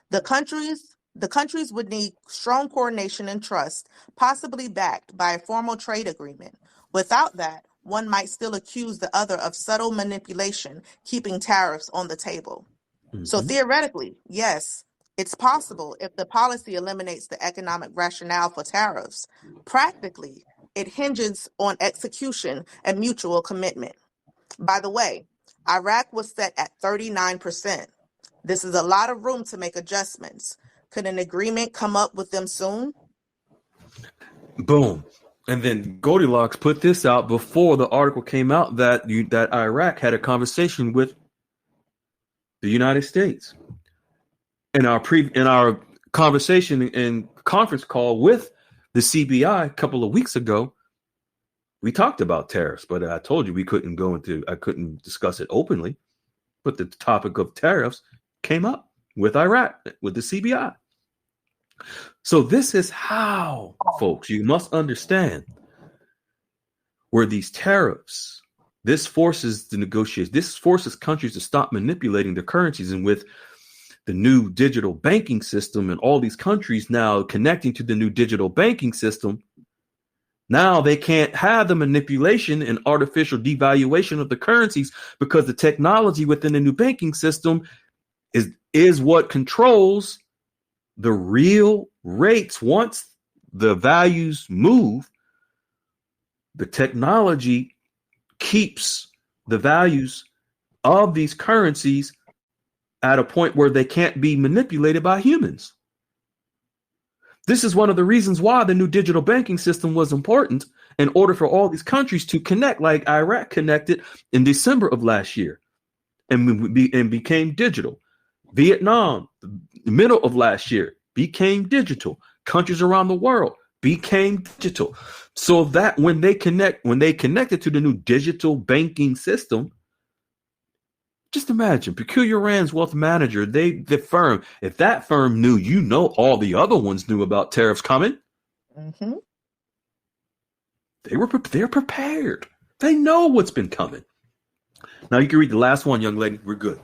The countries would need strong coordination and trust, possibly backed by a formal trade agreement. Without that, one might still accuse the other of subtle manipulation, keeping tariffs on the table. So theoretically, yes, it's possible if the policy eliminates the economic rationale for tariffs. Practically, it hinges on execution and mutual commitment. By the way, Iraq was set at 39%. This is a lot of room to make adjustments. Could an agreement come up with them soon? Boom. And then Goldilocks put this out before the article came out that Iraq had a conversation with the United States. In our conversation and conference call with the CBI a couple of weeks ago, we talked about tariffs, but I told you I couldn't discuss it openly. But the topic of tariffs came up with Iraq, with the CBI. So this is how, folks, you must understand where these tariffs, this forces the negotiations, this forces countries to stop manipulating their currencies. And with the new digital banking system and all these countries now connecting to the new digital banking system, now they can't have the manipulation and artificial devaluation of the currencies because the technology within the new banking system is what controls the real rates. Once the values move, the technology keeps the values of these currencies at a point where they can't be manipulated by humans. This is one of the reasons why the new digital banking system was important in order for all these countries to connect, like Iraq connected in December of last year and became digital. Vietnam, the middle of last year, became digital. Countries around the world became digital. So that when they connected to the new digital banking system, just imagine Peculiar Rand's wealth manager, the firm, if that firm knew, all the other ones knew about tariffs coming. Mm-hmm. They're prepared. They know what's been coming. Now you can read the last one, young lady. We're good.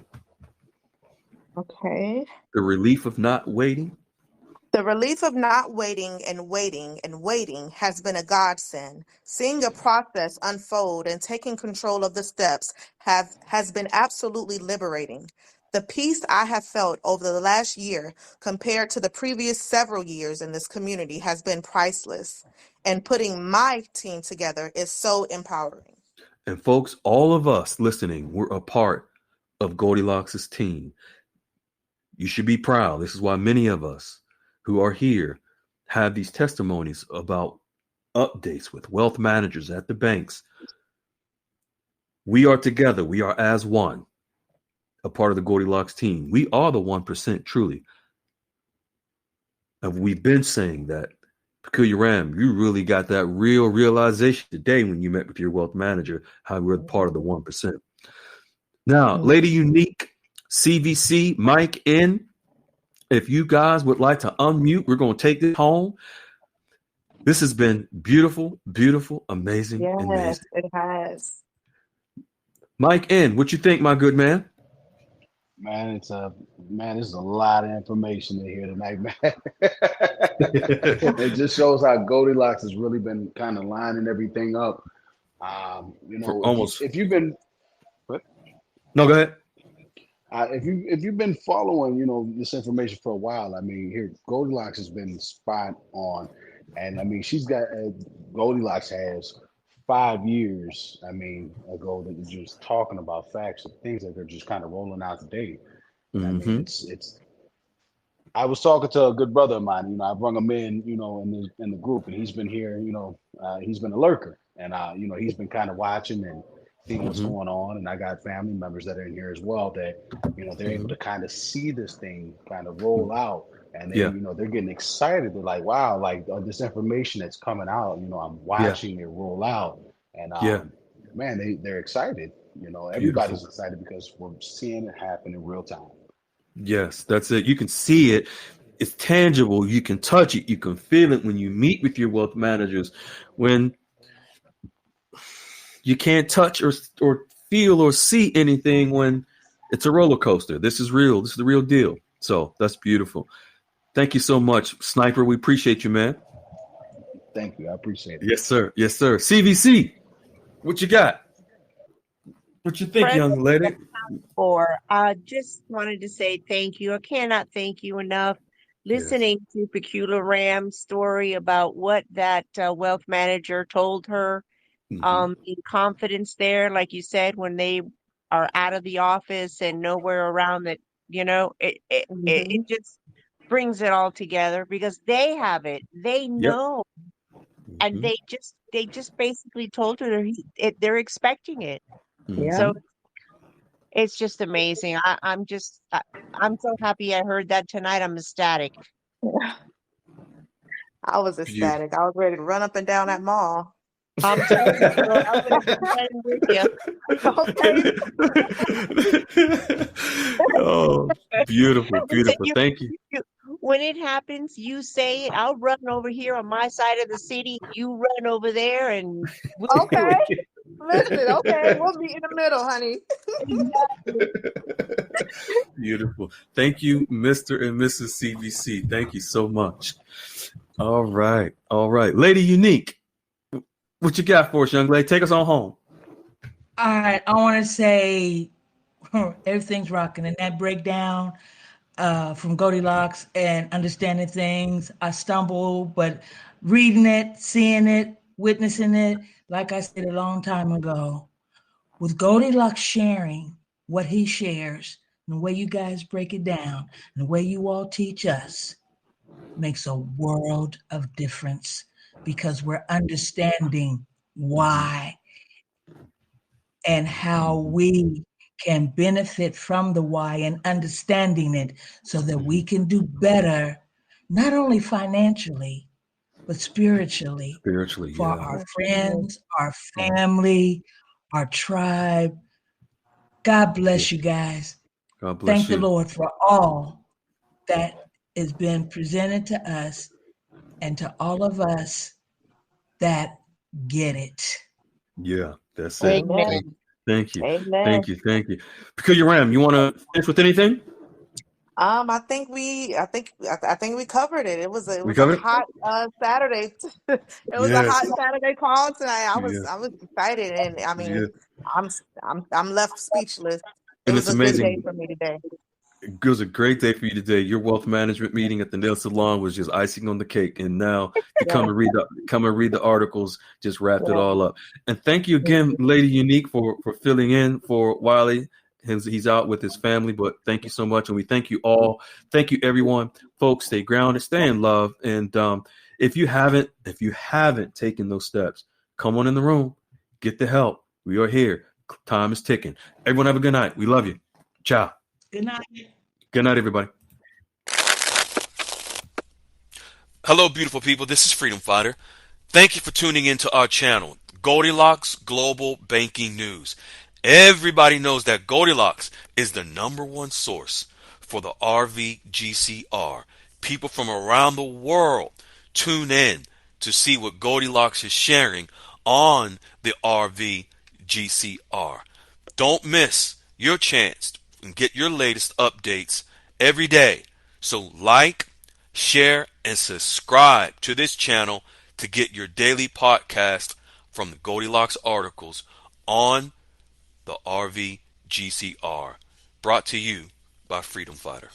Okay. The relief of not waiting. The relief of not waiting and waiting and waiting has been a godsend. Seeing a process unfold and taking control of the steps has been absolutely liberating. The peace I have felt over the last year compared to the previous several years in this community has been priceless. And putting my team together is so empowering. And folks, all of us listening, we're a part of Goldilocks' team. You should be proud. This is why many of us who are here have these testimonies about updates with wealth managers at the banks. We are together. We are as one, a part of the Goldilocks team. We are the 1%, truly. And we've been saying that. Peculiar Ram, you really got that real realization today when you met with your wealth manager, how we're part of the 1%. Now, Lady Unique, CVC, Mike N, if you guys would like to unmute, we're going to take this home. This has been beautiful, beautiful, amazing, Yes, amazing. it has. Mike N, what you think, my good man? Man, this is a lot of information in here tonight, man. It just shows how Goldilocks has really been kind of lining everything up. For If you almost if you've been no, go ahead. if you've been following, this information for a while, I mean, here Goldilocks has been spot on, and I mean, she's got Goldilocks has 5 years, I mean, ago that was just talking about facts and things that are just kind of rolling out today. And I mean, Mm-hmm. it's I was talking to a good brother of mine. I brought him in, in the group, and he's been here. He's been a lurker, and he's been kind of watching and seeing what's Mm-hmm. going on. And I got family members that are in here as well that, they're able Mm-hmm. to kind of see this thing kind of roll out, and Yeah. they're getting excited. They're like, wow, like this information that's coming out. I'm Yeah. watching it roll out, and Yeah. man, they're excited. Everybody's Beautiful. excited because we're seeing it happen in real time. Yes, that's it. You can see it. It's tangible. You can touch it. You can feel it when you meet with your wealth managers. When you can't touch or feel or see anything when it's a roller coaster. This is real. This is the real deal. So that's beautiful. Thank you so much, Sniper. We appreciate you, man. Thank you. I appreciate it. Yes, sir. Yes, sir. CVC, what you got? What you think, young lady? Or I just wanted to say thank you. I cannot thank you enough. Yes. Listening to Peculiar Ram's story about what that wealth manager told her, Mm-hmm. in confidence there, like you said, when they are out of the office and nowhere around that, it Mhm. just brings it all together because they have it. They Yep. know, and Mm-hmm. they just basically told her they're expecting it. Yeah. Mm-hmm. So it's just amazing. I'm so happy I heard that tonight. I'm ecstatic. I was Beautiful. ecstatic. I was ready to run up and down that mall. I'm telling you, girl, I'm gonna be playing with you. Okay. Oh, beautiful, Listen, beautiful. Thank you. when it happens, you say it. I'll run over here on my side of the city. You run over there, and we'll do Okay. it. Listen, okay. We'll be in the middle, honey. Exactly. Beautiful. Thank you, Mr. and Mrs. CVC. Thank you so much. All right. All right. Lady Unique, what you got for us, young lady? Take us on home. All right, I want to say everything's rocking, and that breakdown from Goldilocks and understanding things. I stumble, but reading it, seeing it, witnessing it, like I said a long time ago, with Goldilocks sharing what he shares, and the way you guys break it down, and the way you all teach us, makes a world of difference because we're understanding why and how we can benefit from the why and understanding it so that we can do better, not only financially, but spiritually Spiritually, for yeah. our Absolutely. friends, our family, our tribe. God Yeah. bless you guys. God bless Thank the you. Lord for all that has been presented to us and to all of us that get it. Yeah, that's it. Amen. Thank, Amen. thank you. Amen. Thank you. Thank you. Peculiar Ram, you want to finish with anything? I think we covered it. It We was a covered it? hot Saturday. It was a Yes. hot Saturday call tonight. Yeah. I was excited, and I mean, Yeah. I'm left speechless. It And was it's a good day amazing. for me today. It was a great day for you today. Your wealth management meeting at the nail salon was just icing on the cake, and now to Yeah, come and read the articles just wrapped it yeah. all up. And thank you again, Lady Unique, for filling in for Wiley. He's out with his family, but thank you so much, and we thank you all. Thank you, everyone, folks. Stay grounded, stay in love, and if you haven't taken those steps, come on in the room, get the help. We are here. Time is ticking. Everyone, have a good night. We love you. Ciao. Good night. Good night, everybody. Hello, beautiful people. This is Freedom Fighter. Thank you for tuning into our channel, Goldilocks Global Banking News. Everybody knows that Goldilocks is the number one source for the RVGCR. People from around the world tune in to see what Goldilocks is sharing on the RVGCR. Don't miss your chance and get your latest updates every day. So like, share, and subscribe to this channel to get your daily podcast from the Goldilocks articles on the RVGCR. Brought to you by Freedom Fighter.